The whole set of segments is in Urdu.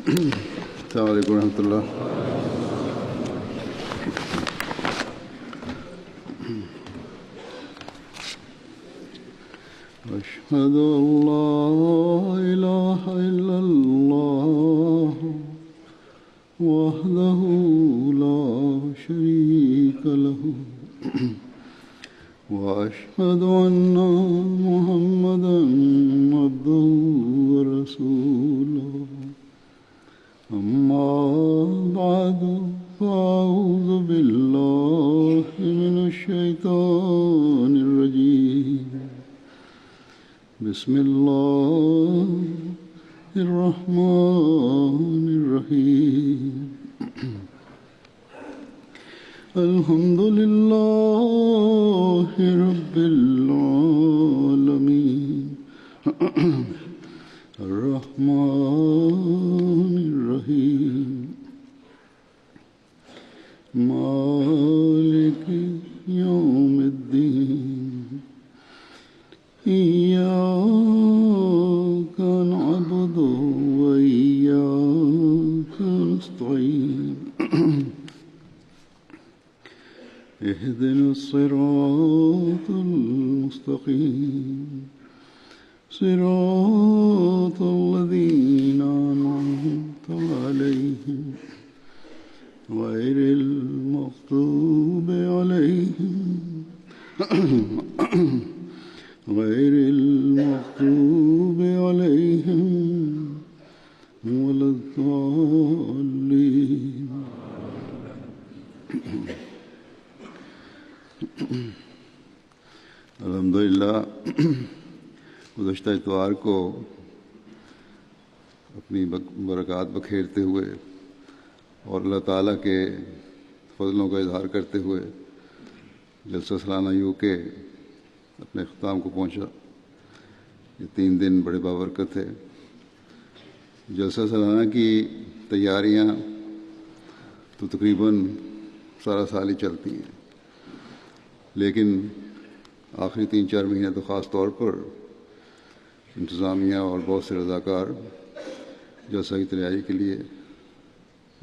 السلام علیکم ورحمۃ اللہ. أشهد أن لا إله إلا الله وحده لا شريك له وأشهد أن محمدا عبده ورسوله أما بعد فأعوذ بالله من الشيطان الرجيم بسم الله الرحمن الرحيم الحمد لله رب العالمين الرحمن الرحيم مالك يوم الدين إياك نعبد وإياك نستعين اهدنا الصراط المستقيم صراط الذين أنعمت عليهم غير المغضوب عليهم ولا الضالين. الحمدللہ گزشتہ اتوار کو اپنی برکات بکھیرتے ہوئے اور اللہ تعالیٰ کے فضلوں کا اظہار کرتے ہوئے جلسہ سالانہ یو کے اپنے اختتام کو پہنچا. یہ 3 دن بڑے بابرکت تھے. جلسہ سالانہ کی تیاریاں تو تقریباً سارا سال ہی چلتی ہیں، لیکن آخری 3-4 مہینے تو خاص طور پر انتظامیہ اور بہت سے رضاکار جلسہ کی تیاری کے لیے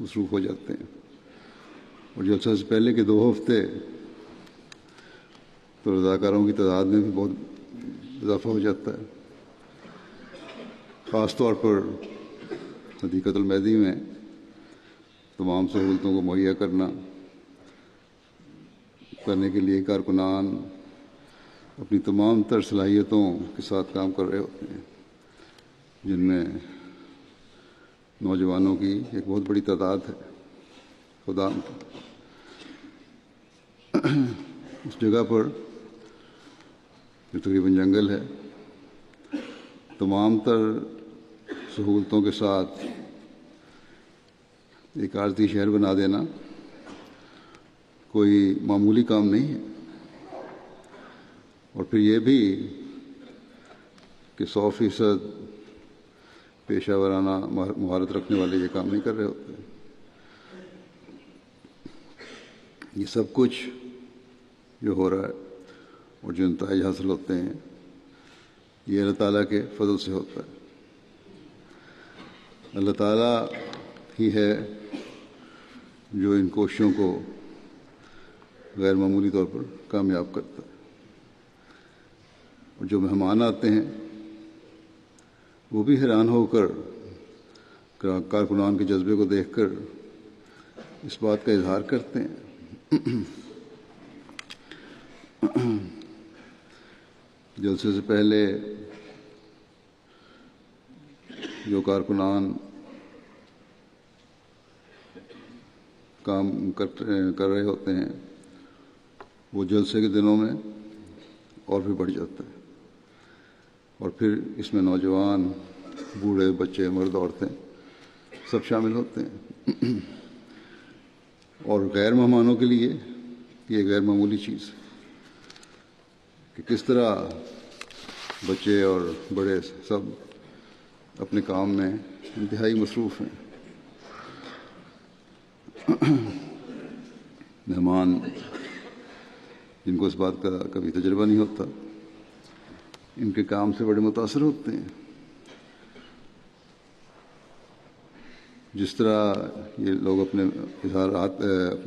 مصروف ہو جاتے ہیں. اور جلسہ سے پہلے کے 2 ہفتے تو رضاکاروں کی تعداد میں بھی بہت اضافہ ہو جاتا ہے. خاص طور پر حدیقۃ المہدی میں تمام سہولتوں کو مہیا کرنے کے لیے کارکنان اپنی تمام تر صلاحیتوں کے ساتھ کام کر رہے ہوتے ہیں، جن میں نوجوانوں کی ایک بہت بڑی تعداد ہے. خدا اس جگہ پر جو تقریباً جنگل ہے، تمام تر سہولتوں کے ساتھ ایک عارضی شہر بنا دینا کوئی معمولی کام نہیں ہے. اور پھر یہ بھی کہ 100% پیشہ ورانہ مہارت رکھنے والے یہ کام نہیں کر رہے ہوتے. یہ سب کچھ جو ہو رہا ہے اور جو نتائج حاصل ہوتے ہیں، یہ اللہ تعالیٰ کے فضل سے ہوتا ہے. اللہ تعالیٰ ہی ہے جو ان کوششوں کو غیر معمولی طور پر کامیاب کرتا ہے. اور جو مہمان آتے ہیں وہ بھی حیران ہو کر کارکنان کے جذبے کو دیکھ کر اس بات کا اظہار کرتے ہیں. جلسے سے پہلے جو کارکنان کام کر رہے ہوتے ہیں وہ جلسے کے دنوں میں اور بھی بڑھ جاتا ہے. اور پھر اس میں نوجوان، بوڑھے، بچے، مرد، عورتیں سب شامل ہوتے ہیں. اور غیر مہمانوں کے لیے یہ غیر معمولی چیز ہے کہ کس طرح بچے اور بڑے سب اپنے کام میں انتہائی مصروف ہیں. مہمان جن کو اس بات کا کبھی تجربہ نہیں ہوتا، ان کے کام سے بڑے متاثر ہوتے ہیں. جس طرح یہ لوگ اپنے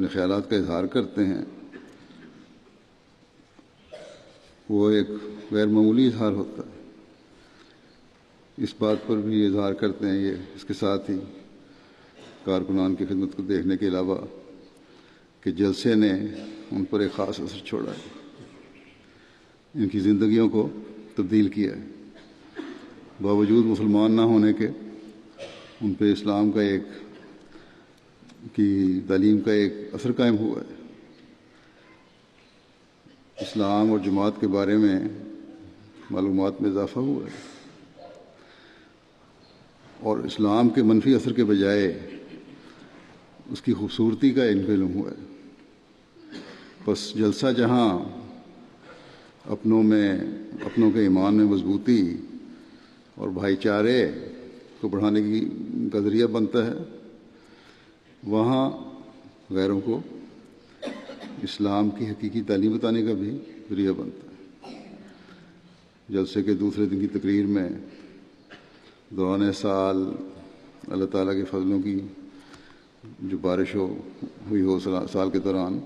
خیالات کا اظہار کرتے ہیں وہ ایک غیر معمولی اظہار ہوتا ہے. اس بات پر بھی اظہار کرتے ہیں یہ اس کے ساتھ ہی کارکنان کی خدمت کو دیکھنے کے علاوہ کہ جلسے نے ان پر ایک خاص اثر چھوڑا ہے، ان کی زندگیوں کو تبدیل کیا ہے. باوجود مسلمان نہ ہونے کے ان پہ اسلام کی تعلیم کا ایک اثر قائم ہوا ہے. اسلام اور جماعت کے بارے میں معلومات میں اضافہ ہوا ہے اور اسلام کے منفی اثر کے بجائے اس کی خوبصورتی کا علم ہوا ہے. بس جلسہ جہاں اپنوں کے ایمان میں مضبوطی اور بھائی چارے کو بڑھانے کا ذریعہ بنتا ہے، وہاں غیروں کو اسلام کی حقیقی تعلیم بتانے کا بھی ذریعہ بنتا ہے. جلسے کے دوسرے دن کی تقریر میں دوران سال اللہ تعالیٰ کے فضلوں کی جو بارش ہوئی ہو سال کے دوران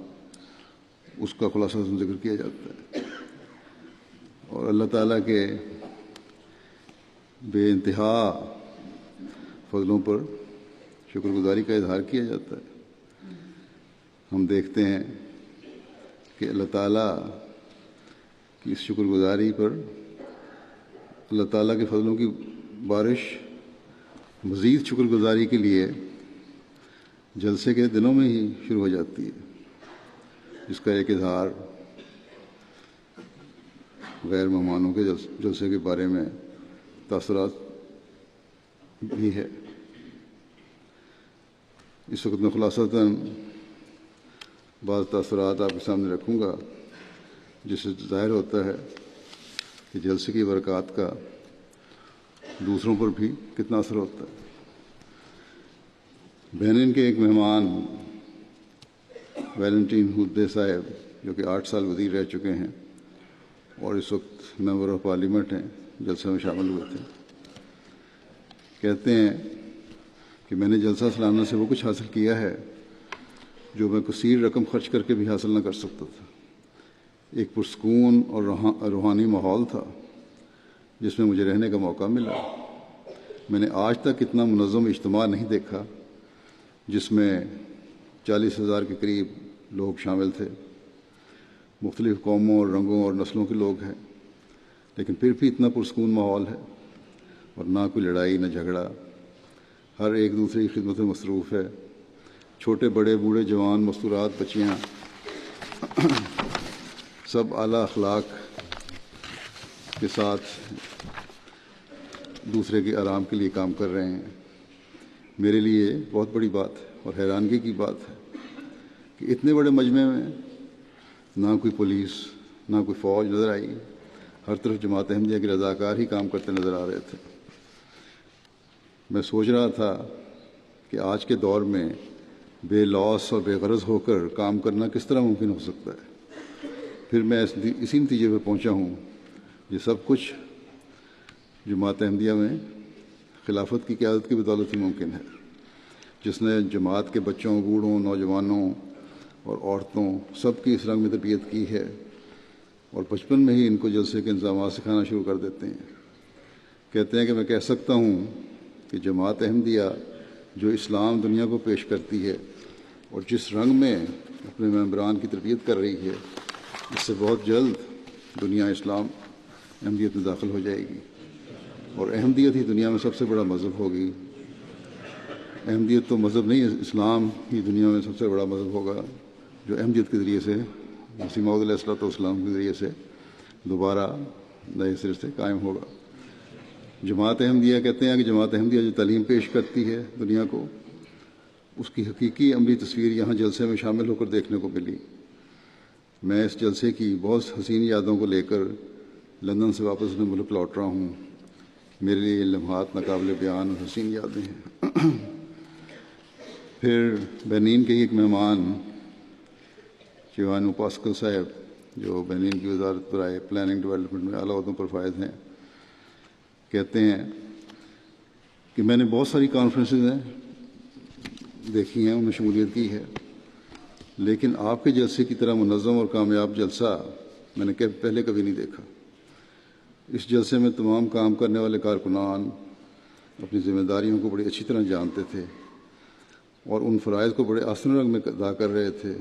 اس کا خلاصہ ذکر کیا جاتا ہے اور اللہ تعالیٰ کے بے انتہا فضلوں پر شکر گزاری کا اظہار کیا جاتا ہے. ہم دیکھتے ہیں کہ اللہ تعالیٰ کی اس شکر گزاری پر اللہ تعالیٰ کے فضلوں کی بارش مزید شکر گزاری کے لیے جلسے کے دنوں میں ہی شروع ہو جاتی ہے، جس کا ایک اظہار غیر مہمانوں کے جلسے کے بارے میں تاثرات بھی ہے. اس وقت میں خلاصتاً بعض تاثرات آپ کے سامنے رکھوں گا جس سے ظاہر ہوتا ہے کہ جلسے کی برکات کا دوسروں پر بھی کتنا اثر ہوتا ہے. بینن کے ایک مہمان ویلنٹین ہودے صاحب جو کہ 8 سال وزیر رہ چکے ہیں اور اس وقت ممبر آف پارلیمنٹ ہیں، جلسے میں شامل ہوئے تھے، کہتے ہیں کہ میں نے جلسہ سالانہ سے وہ کچھ حاصل کیا ہے جو میں کثیر رقم خرچ کر کے بھی حاصل نہ کر سکتا تھا. ایک پرسکون اور روحانی ماحول تھا جس میں مجھے رہنے کا موقع ملا. میں نے آج تک اتنا منظم اجتماع نہیں دیکھا جس میں 40,000 کے قریب لوگ شامل تھے. مختلف قوموں اور رنگوں اور نسلوں کے لوگ ہیں، لیکن پھر بھی اتنا پرسکون ماحول ہے اور نہ کوئی لڑائی نہ جھگڑا. ہر ایک دوسرے کی خدمت میں مصروف ہے. چھوٹے بڑے بوڑھے جوان مستورات بچیاں سب اعلیٰ اخلاق کے ساتھ دوسرے کے آرام کے لیے کام کر رہے ہیں. میرے لیے بہت بڑی بات ہے اور حیرانگی کی بات ہے کہ اتنے بڑے مجمع میں نہ کوئی پولیس نہ کوئی فوج نظر آئی. ہر طرف جماعت احمدیہ کے رضاکار ہی کام کرتے نظر آ رہے تھے. میں سوچ رہا تھا کہ آج کے دور میں بے لوث اور بے غرض ہو کر کام کرنا کس طرح ممکن ہو سکتا ہے. پھر میں اسی نتیجے پہ پہنچا ہوں یہ سب کچھ جماعت احمدیہ میں خلافت کی قیادت کی بدولت ہی ممکن ہے، جس نے جماعت کے بچوں، بوڑھوں، نوجوانوں اور عورتوں سب کی اس رنگ میں تربیت کی ہے اور بچپن میں ہی ان کو جلسے کے انتظامات سکھانا شروع کر دیتے ہیں. کہتے ہیں کہ میں کہہ سکتا ہوں کہ جماعت احمدیہ جو اسلام دنیا کو پیش کرتی ہے اور جس رنگ میں اپنے ممبران کی تربیت کر رہی ہے، اس سے بہت جلد دنیا اسلام احمدیت میں داخل ہو جائے گی اور احمدیت ہی دنیا میں سب سے بڑا مذہب ہوگی. احمدیت تو مذہب نہیں ہے، اسلام ہی دنیا میں سب سے بڑا مذہب ہوگا جو احمدیت کے ذریعے سے، مسیح موعود علیہ السلام کے ذریعے سے دوبارہ نئے سرے سے قائم ہوگا. جماعت احمدیہ کہتے ہیں کہ جماعت احمدیہ جو تعلیم پیش کرتی ہے دنیا کو، اس کی حقیقی عملی تصویر یہاں جلسے میں شامل ہو کر دیکھنے کو ملی. میں اس جلسے کی بہت حسین یادوں کو لے کر لندن سے واپس اپنے ملک لوٹ رہا ہوں. میرے لیے یہ لمحات ناقابل بیان اور حسین یادیں ہیں. پھر بینین کے ایک مہمان چیوانو پاسکل صاحب جو بینین کی وزارت برائے پلاننگ ڈیولپمنٹ میں اعلیٰ عہدوں پر فائز ہیں، کہتے ہیں کہ میں نے بہت ساری کانفرنسز دیکھی ہیں، ان میں شمولیت کی ہے، لیکن آپ کے جلسے کی طرح منظم اور کامیاب جلسہ میں نے پہلے کبھی نہیں دیکھا۔ اس جلسے میں تمام کام کرنے والے کارکنان اپنی ذمہ داریوں کو بڑی اچھی طرح جانتے تھے اور ان فرائض کو بڑے آسن رنگ میں ادا کر رہے تھے۔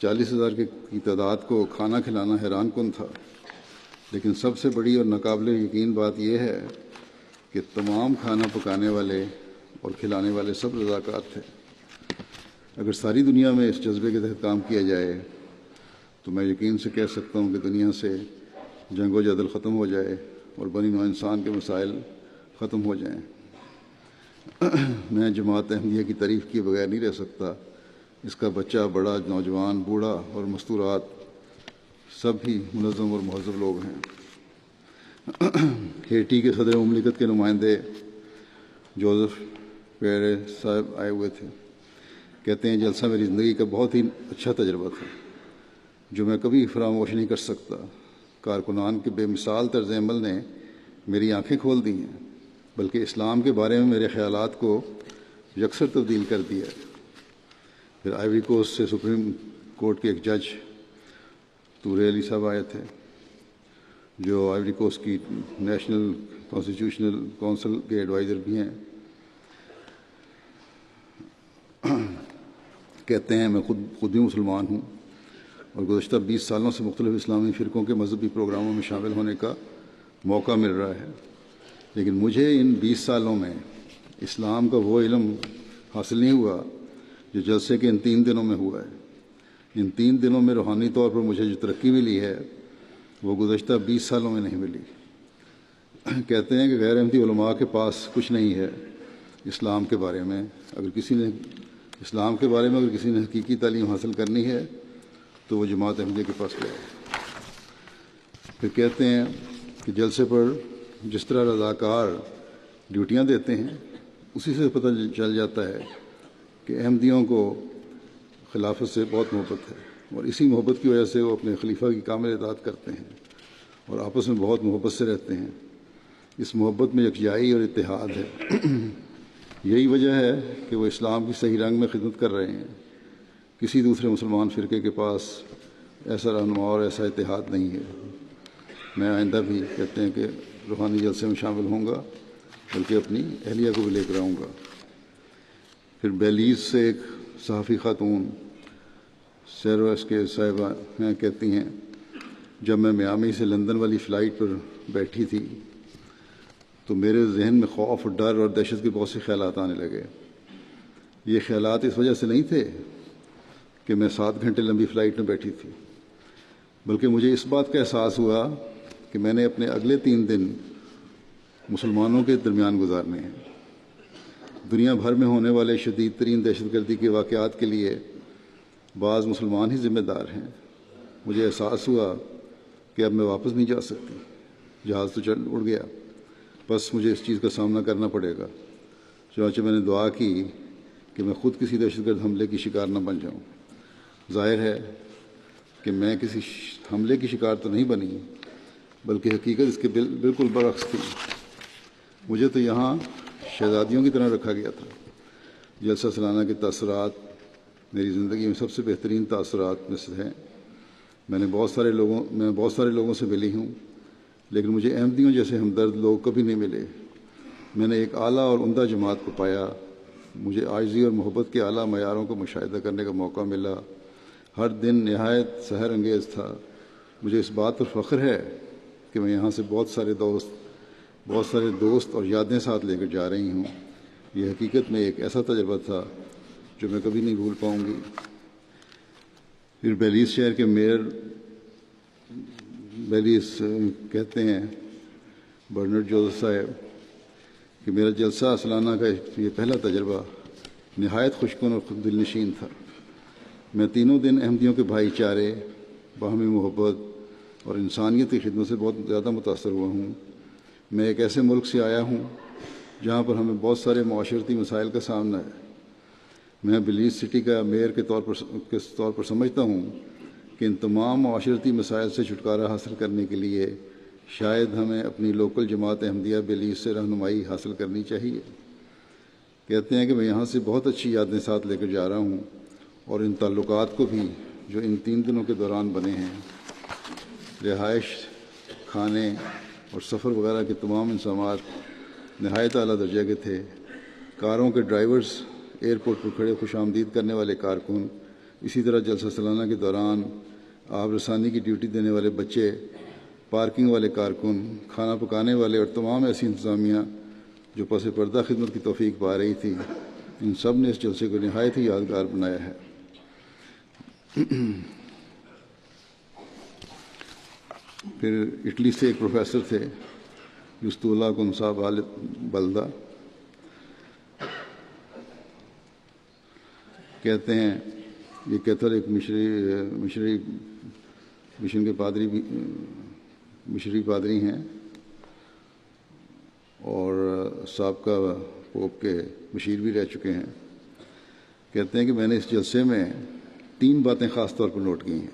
40,000 کی تعداد کو کھانا کھلانا حیران کن تھا، لیکن سب سے بڑی اور ناقابل یقین بات یہ ہے کہ تمام کھانا پکانے والے اور کھلانے والے سب رضاکار تھے۔ اگر ساری دنیا میں اس جذبے کے تحت کام کیا جائے تو میں یقین سے کہہ سکتا ہوں کہ دنیا سے جنگ و جدل ختم ہو جائے اور بنی نوع انسان کے مسائل ختم ہو جائیں۔ میں جماعت احمدیہ کی تعریف کیے بغیر نہیں رہ سکتا۔ اس کا بچہ، بڑا، نوجوان، بوڑھا اور مستورات سب ہی منظم اور مہذب لوگ ہیں۔ ہیٹی کے صدر مملکت کے نمائندے جوزف پیرے صاحب آئے ہوئے تھے۔ کہتے ہیں جلسہ میری زندگی کا بہت ہی اچھا تجربہ تھا جو میں کبھی فراموش نہیں کر سکتا۔ کارکنان کے بے مثال طرز عمل نے میری آنکھیں کھول دی ہیں، بلکہ اسلام کے بارے میں میرے خیالات کو یکسر تبدیل کر دیا ہے۔ پھر آئیوری کوسٹ سے سپریم کورٹ کے ایک جج تورے علی صاحب آئے تھے، جو آئیوری کوسٹ کی نیشنل کانسٹیٹیوشنل کونسل کے ایڈوائزر بھی ہیں۔ کہتے ہیں میں خود بھی مسلمان ہوں اور گزشتہ 20 سالوں سے مختلف اسلامی فرقوں کے مذہبی پروگراموں میں شامل ہونے کا موقع مل رہا ہے، لیکن مجھے ان 20 سالوں میں اسلام کا وہ علم حاصل نہیں ہوا جو جلسے کے ان 3 دنوں میں ہوا ہے۔ ان 3 دنوں میں روحانی طور پر مجھے جو ترقی ملی ہے وہ گزشتہ 20 سالوں میں نہیں ملی۔ کہتے ہیں کہ غیر احمدی علماء کے پاس کچھ نہیں ہے اسلام کے بارے میں۔ اگر کسی نے حقیقی تعلیم حاصل کرنی ہے تو وہ جماعت احمدیہ کے پاس گیا۔ پھر کہتے ہیں کہ جلسے پر جس طرح رضاکار ڈیوٹیاں دیتے ہیں اسی سے پتہ چل جاتا ہے کہ احمدیوں کو خلافت سے بہت محبت ہے، اور اسی محبت کی وجہ سے وہ اپنے خلیفہ کی کامل اطاعت کرتے ہیں اور آپس میں بہت محبت سے رہتے ہیں۔ اس محبت میں یکجائی اور اتحاد ہے۔ یہی وجہ ہے کہ وہ اسلام کی صحیح رنگ میں خدمت کر رہے ہیں۔ کسی دوسرے مسلمان فرقے کے پاس ایسا رہنما اور ایسا اتحاد نہیں ہے۔ میں آئندہ بھی کہتے ہیں کہ روحانی جلسے میں شامل ہوں گا، بلکہ اپنی اہلیہ کو بھی لے کر آؤں گا۔ پھر بیلیز سے ایک صحافی خاتون سیروس کے صاحبہ ہیں، کہتی ہیں جب میں میامی سے لندن والی فلائٹ پر بیٹھی تھی تو میرے ذہن میں خوف اور ڈر اور دہشت کے بہت سے خیالات آنے لگے۔ یہ خیالات اس وجہ سے نہیں تھے کہ میں 7 گھنٹے لمبی فلائٹ میں بیٹھی تھی، بلکہ مجھے اس بات کا احساس ہوا کہ میں نے اپنے اگلے 3 دن مسلمانوں کے درمیان گزارنے ہیں۔ دنیا بھر میں ہونے والے شدید ترین دہشت گردی کے واقعات کے لیے بعض مسلمان ہی ذمہ دار ہیں۔ مجھے احساس ہوا کہ اب میں واپس نہیں جا سکتی، جہاز تو اڑ گیا، بس مجھے اس چیز کا سامنا کرنا پڑے گا۔ چنانچہ میں نے دعا کی کہ میں خود کسی دہشت گرد حملے کی شکار نہ بن جاؤں۔ ظاہر ہے کہ میں کسی حملے کی شکار تو نہیں بنی، بلکہ حقیقت اس کے بالکل برعکس تھی۔ مجھے تو یہاں شہزادیوں کی طرح رکھا گیا تھا۔ جلسہ سالانہ کے تاثرات میری زندگی میں سب سے بہترین تاثرات میں سے ہیں۔ میں بہت سارے لوگوں سے ملی ہوں، لیکن مجھے احمدیوں جیسے ہمدرد لوگ کبھی نہیں ملے۔ میں نے ایک اعلیٰ اور عمدہ جماعت کو پایا۔ مجھے عاجزی اور محبت کے اعلیٰ معیاروں کو مشاہدہ کرنے کا موقع ملا۔ ہر دن نہایت سحر انگیز تھا۔ مجھے اس بات پر فخر ہے کہ میں یہاں سے بہت سارے دوست اور یادیں ساتھ لے کر جا رہی ہوں۔ یہ حقیقت میں ایک ایسا تجربہ تھا جو میں کبھی نہیں بھول پاؤں گی۔ پھر بیلیز شہر کے میئر بیلیز کہتے ہیں برنرڈ جوزف صاحب کہ میرا جلسہ سالانہ کا یہ پہلا تجربہ نہایت خوشکن اور دل نشین تھا۔ میں تینوں دن احمدیوں کے بھائی چارے، باہمی محبت اور انسانیت کی خدمت سے بہت زیادہ متاثر ہوا ہوں۔ میں ایک ایسے ملک سے آیا ہوں جہاں پر ہمیں بہت سارے معاشرتی مسائل کا سامنا ہے۔ میں بیلیز سٹی کا میئر کے طور پر سمجھتا ہوں کہ ان تمام معاشرتی مسائل سے چھٹکارا حاصل کرنے کے لیے شاید ہمیں اپنی لوکل جماعت احمدیہ بیلیز سے رہنمائی حاصل کرنی چاہیے۔ کہتے ہیں کہ میں یہاں سے بہت اچھی یادیں ساتھ لے کر جا رہا ہوں، اور ان تعلقات کو بھی جو ان 3 دنوں کے دوران بنے ہیں، رہائش، کھانے اور سفر وغیرہ کے تمام انتظامات نہایت اعلیٰ درجے کے تھے۔ کاروں کے ڈرائیورز، ایئرپورٹ پر کھڑے خوش آمدید کرنے والے کارکن، اسی طرح جلسہ سالانہ کے دوران آب رسانی کی ڈیوٹی دینے والے بچے، پارکنگ والے کارکن، کھانا پکانے والے اور تمام ایسی انتظامیہ جو پس پردہ خدمت کی توفیق پا رہی تھی، ان سب نے اس جلسے کو نہایت ہی یادگار بنایا ہے۔ پھر اٹلی سے ایک پروفیسر تھے یستولا کنسابال بلدہ، کہتے ہیں یہ کیتھولک مشن کے مشری پادری ہیں اور سابقہ پوپ کے مشیر بھی رہ چکے ہیں۔ کہتے ہیں کہ میں نے اس جلسے میں 3 باتیں خاص طور پر نوٹ کی ہیں۔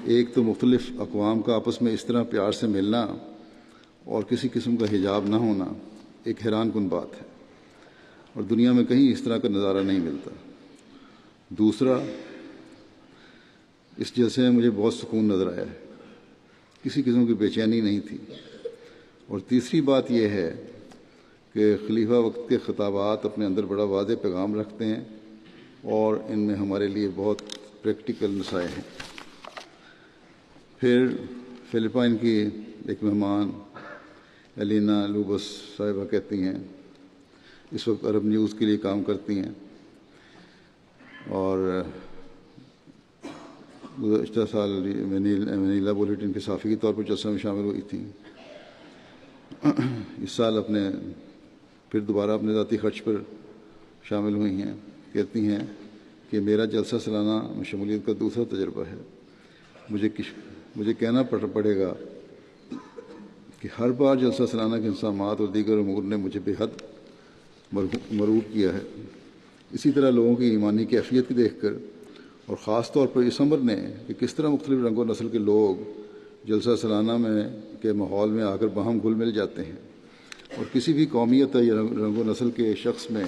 ایک تو مختلف اقوام کا آپس میں اس طرح پیار سے ملنا اور کسی قسم کا حجاب نہ ہونا ایک حیران کن بات ہے، اور دنیا میں کہیں اس طرح کا نظارہ نہیں ملتا۔ دوسرا، اس جلسے میں مجھے بہت سکون نظر آیا ہے، کسی قسم کی بے چینی نہیں تھی۔ اور تیسری بات یہ ہے کہ خلیفہ وقت کے خطابات اپنے اندر بڑا واضح پیغام رکھتے ہیں، اور ان میں ہمارے لیے بہت پریکٹیکل نصائح ہیں۔ پھر فلپائن کی ایک مہمان ایلینا لوبس صاحبہ کہتی ہیں، اس وقت عرب نیوز کے لیے کام کرتی ہیں، اور گزشتہ سال منیلا بولیٹن کے صحافی کے طور پر جلسہ میں شامل ہوئی تھیں۔ اس سال پھر دوبارہ اپنے ذاتی خرچ پر شامل ہوئی ہیں۔ کہتی ہیں کہ میرا جلسہ سالانہ میں شمولیت کا دوسرا تجربہ ہے۔ مجھے کہنا پڑے گا کہ ہر بار جلسہ سالانہ کے انتظامات اور دیگر امور نے مجھے بے حد مرعوب کیا ہے۔ اسی طرح لوگوں کی ایمانی کیفیت دیکھ کر، اور خاص طور پر اس امر نے کہ کس طرح مختلف رنگ و نسل کے لوگ جلسہ سالانہ کے ماحول میں آ کر باہم گھل مل جاتے ہیں، اور کسی بھی قومیت یا رنگ و نسل کے شخص میں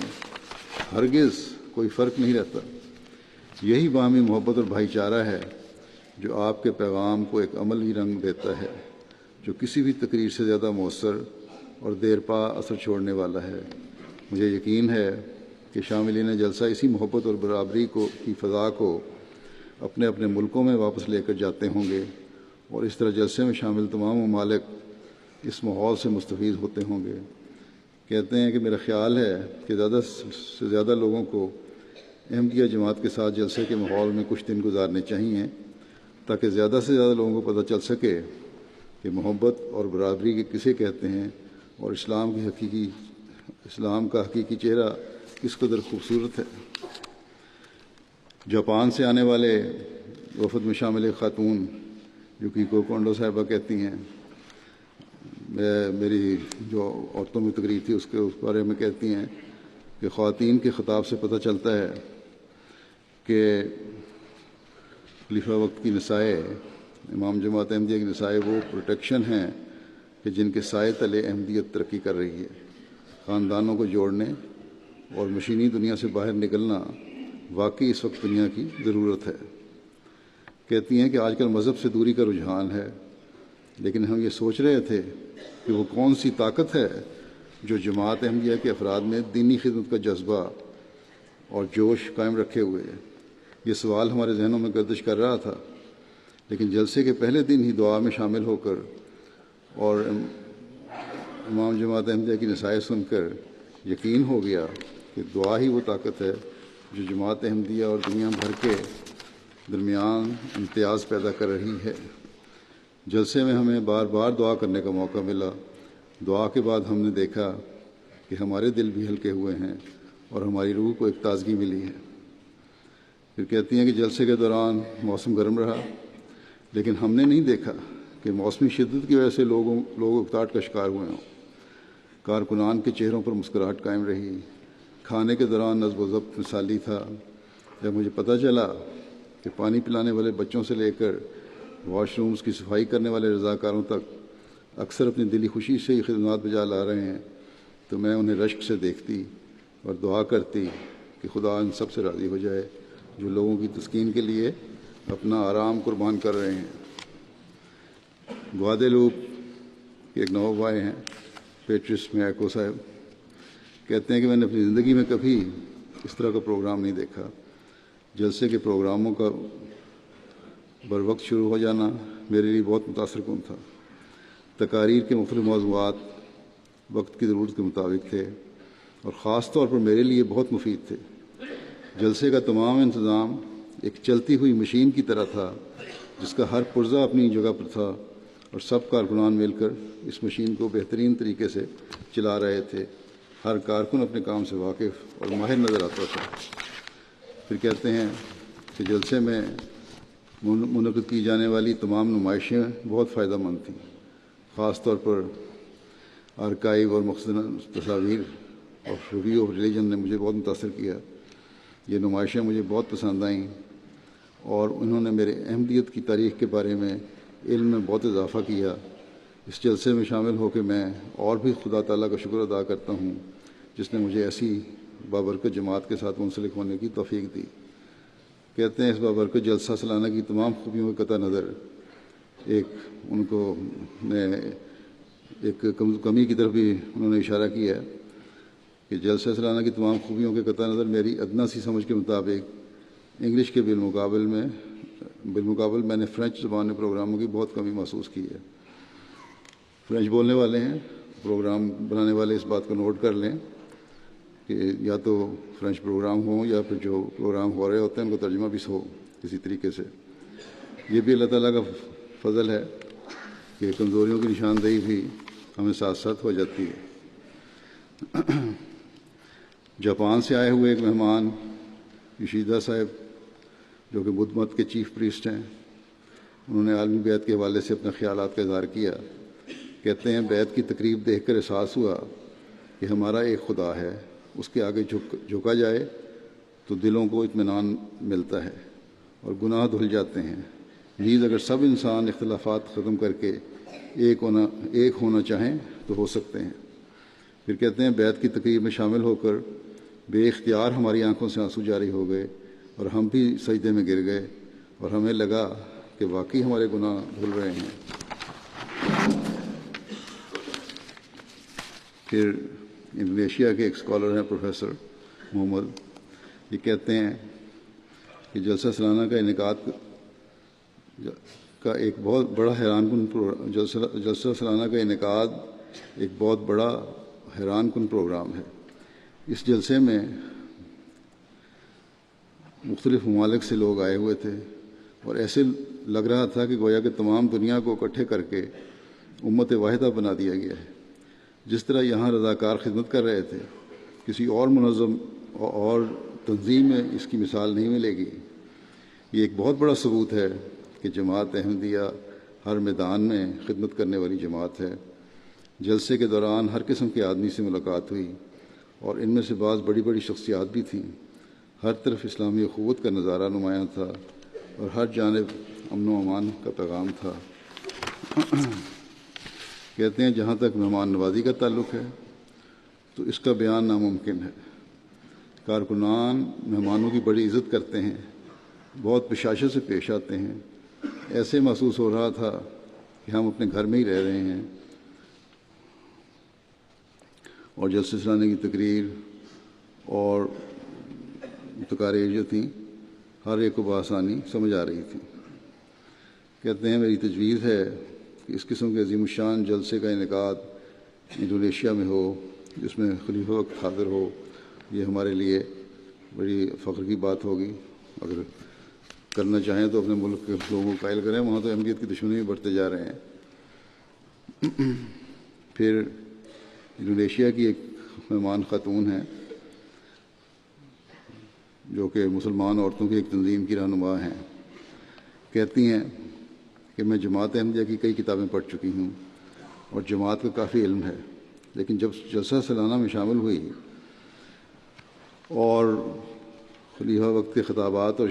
ہرگز کوئی فرق نہیں رہتا۔ یہی باہمی محبت اور بھائی چارہ ہے جو آپ کے پیغام کو ایک عملی رنگ دیتا ہے، جو کسی بھی تقریر سے زیادہ مؤثر اور دیر پا اثر چھوڑنے والا ہے۔ مجھے یقین ہے کہ شاملین جلسہ اسی محبت اور برابری کی فضا کو اپنے اپنے ملکوں میں واپس لے کر جاتے ہوں گے، اور اس طرح جلسے میں شامل تمام ممالک اس ماحول سے مستفید ہوتے ہوں گے۔ کہتے ہیں کہ میرا خیال ہے کہ زیادہ سے زیادہ لوگوں کو احمدیہ جماعت کے ساتھ جلسے کے ماحول میں کچھ دن گزارنے چاہیے، تاکہ زیادہ سے زیادہ لوگوں کو پتہ چل سکے کہ محبت اور برابری کے کسے کہتے ہیں، اور اسلام کا حقیقی چہرہ کس قدر خوبصورت ہے۔ جاپان سے آنے والے وفد میں شامل ایک خاتون یوکیکو کونڈو صاحبہ کہتی ہیں، میری جو عورتوں میں تقریر تھی اس بارے میں کہتی ہیں کہ خواتین کے خطاب سے پتہ چلتا ہے کہ خلیفہ وقت کی نسائیں، امام جماعت احمدیہ کی نسائیں وہ پروٹیکشن ہیں کہ جن کے سائے تلے احمدیت ترقی کر رہی ہے۔ خاندانوں کو جوڑنے اور مشینی دنیا سے باہر نکلنا واقعی اس وقت دنیا کی ضرورت ہے۔ کہتی ہیں کہ آج کل مذہب سے دوری کا رجحان ہے، لیکن ہم یہ سوچ رہے تھے کہ وہ کون سی طاقت ہے جو جماعت احمدیہ کے افراد میں دینی خدمت کا جذبہ اور جوش قائم رکھے ہوئے ہے۔ یہ سوال ہمارے ذہنوں میں گردش کر رہا تھا، لیکن جلسے کے پہلے دن ہی دعا میں شامل ہو کر اور امام جماعت احمدیہ کی نصائح سن کر یقین ہو گیا کہ دعا ہی وہ طاقت ہے جو جماعت احمدیہ اور دنیا بھر کے درمیان امتیاز پیدا کر رہی ہے۔ جلسے میں ہمیں بار بار دعا کرنے کا موقع ملا۔ دعا کے بعد ہم نے دیکھا کہ ہمارے دل بھی ہلکے ہوئے ہیں اور ہماری روح کو ایک تازگی ملی ہے۔ پھر کہتی ہیں کہ جلسے کے دوران موسم گرم رہا، لیکن ہم نے نہیں دیکھا کہ موسمی شدت کی وجہ سے لوگ اکتاہٹ کا شکار ہوئے ہوں۔ کارکنان کے چہروں پر مسکراہٹ قائم رہی۔ کھانے کے دوران نظم و ضبط مثالی تھا۔ جب مجھے پتہ چلا کہ پانی پلانے والے بچوں سے لے کر واش رومز کی صفائی کرنے والے رضاکاروں تک اکثر اپنی دلی خوشی سے ہی خدمات بجا لا رہے ہیں، تو میں انہیں رشک سے دیکھتی اور دعا کرتی کہ خدا ان سب سے راضی ہو جائے جو لوگوں کی تسکین کے لیے اپنا آرام قربان کر رہے ہیں۔ گواڈیلوپ کے ایک نواب ہیں پیٹرس میاکو صاحب، کہتے ہیں کہ میں نے اپنی زندگی میں کبھی اس طرح کا پروگرام نہیں دیکھا۔ جلسے کے پروگراموں کا بر وقت شروع ہو جانا میرے لیے بہت متاثر کن تھا۔ تقاریر کے مختلف موضوعات وقت کی ضرورت کے مطابق تھے اور خاص طور پر میرے لیے بہت مفید تھے۔ جلسے کا تمام انتظام ایک چلتی ہوئی مشین کی طرح تھا جس کا ہر پرزہ اپنی جگہ پر تھا اور سب کارکنان مل کر اس مشین کو بہترین طریقے سے چلا رہے تھے۔ ہر کارکن اپنے کام سے واقف اور ماہر نظر آتا تھا۔ پھر کہتے ہیں کہ جلسے میں منعقد کی جانے والی تمام نمائشیں بہت فائدہ مند تھیں، خاص طور پر آرکائیو اور مخزن تصاویر اور ریویو آف ریلیجن نے مجھے بہت متاثر کیا۔ یہ نمائشیں مجھے بہت پسند آئیں اور انہوں نے میرے احمدیت کی تاریخ کے بارے میں علم میں بہت اضافہ کیا۔ اس جلسے میں شامل ہو کے میں اور بھی خدا تعالیٰ کا شکر ادا کرتا ہوں جس نے مجھے ایسی بابرکت جماعت کے ساتھ منسلک ہونے کی توفیق دی۔ کہتے ہیں اس بابرکت جلسہ سالانہ کی تمام خوبیوں کے قطع نظر ان کو ایک کمی کی طرف بھی انہوں نے اشارہ کیا ہے کہ جلسہ سالانہ کی تمام خوبیوں کے قطع نظر میری ادنیٰ سی سمجھ کے مطابق انگلش کے بالمقابل میں نے فرینچ زبان میں پروگراموں کی بہت کمی محسوس کی ہے۔ فرینچ بولنے والے ہیں، پروگرام بنانے والے اس بات کو نوٹ کر لیں کہ یا تو فرینچ پروگرام ہوں یا پھر جو پروگرام ہو رہے ہوتے ہیں ان کو ترجمہ بھی ہو کسی طریقے سے۔ یہ بھی اللہ تعالیٰ کا فضل ہے کہ کمزوریوں کی نشاندہی بھی ہمیں ساتھ ساتھ ہو جاتی ہے۔ جاپان سے آئے ہوئے ایک مہمان یوشیدا صاحب جو کہ بدھ مت کے چیف پریسٹ ہیں، انہوں نے عالمی بیعت کے حوالے سے اپنے خیالات کا اظہار کیا۔ کہتے ہیں بیعت کی تقریب دیکھ کر احساس ہوا کہ ہمارا ایک خدا ہے، اس کے آگے جھکا جائے تو دلوں کو اطمینان ملتا ہے اور گناہ دھل جاتے ہیں۔ نیز اگر سب انسان اختلافات ختم کر کے ایک ہونا چاہیں تو ہو سکتے ہیں۔ پھر کہتے ہیں بیعت کی تقریب میں شامل ہو کر بے اختیار ہماری آنکھوں سے آنسو جاری ہو گئے اور ہم بھی سجدے میں گر گئے اور ہمیں لگا کہ واقعی ہمارے گناہ دھل رہے ہیں۔ پھر انڈونیشیا کے ایک اسکالر ہیں پروفیسر محمد، یہ کہتے ہیں کہ جلسہ سالانہ کا انعقاد کا ایک بہت بڑا جلسہ سالانہ کا انعقاد ایک بہت بڑا حیران کن پروگرام ہے۔ اس جلسے میں مختلف ممالک سے لوگ آئے ہوئے تھے اور ایسے لگ رہا تھا کہ گویا کہ تمام دنیا کو اکٹھے کر کے امت واحدہ بنا دیا گیا ہے۔ جس طرح یہاں رضاکار خدمت کر رہے تھے، کسی اور منظم اور تنظیم میں اس کی مثال نہیں ملے گی۔ یہ ایک بہت بڑا ثبوت ہے کہ جماعت احمدیہ ہر میدان میں خدمت کرنے والی جماعت ہے۔ جلسے کے دوران ہر قسم کے آدمی سے ملاقات ہوئی اور ان میں سے بعض بڑی بڑی شخصیات بھی تھیں۔ ہر طرف اسلامی اخوت کا نظارہ نمایاں تھا اور ہر جانب امن و امان کا پیغام تھا۔ کہتے ہیں جہاں تک مہمان نوازی کا تعلق ہے تو اس کا بیان ناممکن ہے۔ کارکنان مہمانوں کی بڑی عزت کرتے ہیں، بہت بشاشت سے پیش آتے ہیں۔ ایسے محسوس ہو رہا تھا کہ ہم اپنے گھر میں ہی رہ رہے ہیں، اور جلسے سالانہ کی تقریر اور تقاریر جو تھیں ہر ایک کو بآسانی سمجھ آ رہی تھی۔ کہتے ہیں میری تجویز ہے کہ اس قسم کے عظیم الشان جلسے کا انعقاد انڈونیشیا میں ہو جس میں خلیفہ وقت حاضر ہو۔ یہ ہمارے لیے بڑی فخر کی بات ہوگی۔ اگر کرنا چاہیں تو اپنے ملک کے لوگوں کو قائل کریں، وہاں تو احمدیت کی دشمنی بھی بڑھتے جا رہے ہیں۔ پھر انڈونیشیا کی ایک مہمان خاتون ہیں جو کہ مسلمان عورتوں کی ایک تنظیم کی رہنما ہیں۔ کہتی ہیں کہ میں جماعت احمدیہ کی کئی کتابیں پڑھ چکی ہوں اور جماعت کا کافی علم ہے، لیکن جب جلسہ سالانہ میں شامل ہوئی اور خلیفہ وقت کے خطابات اور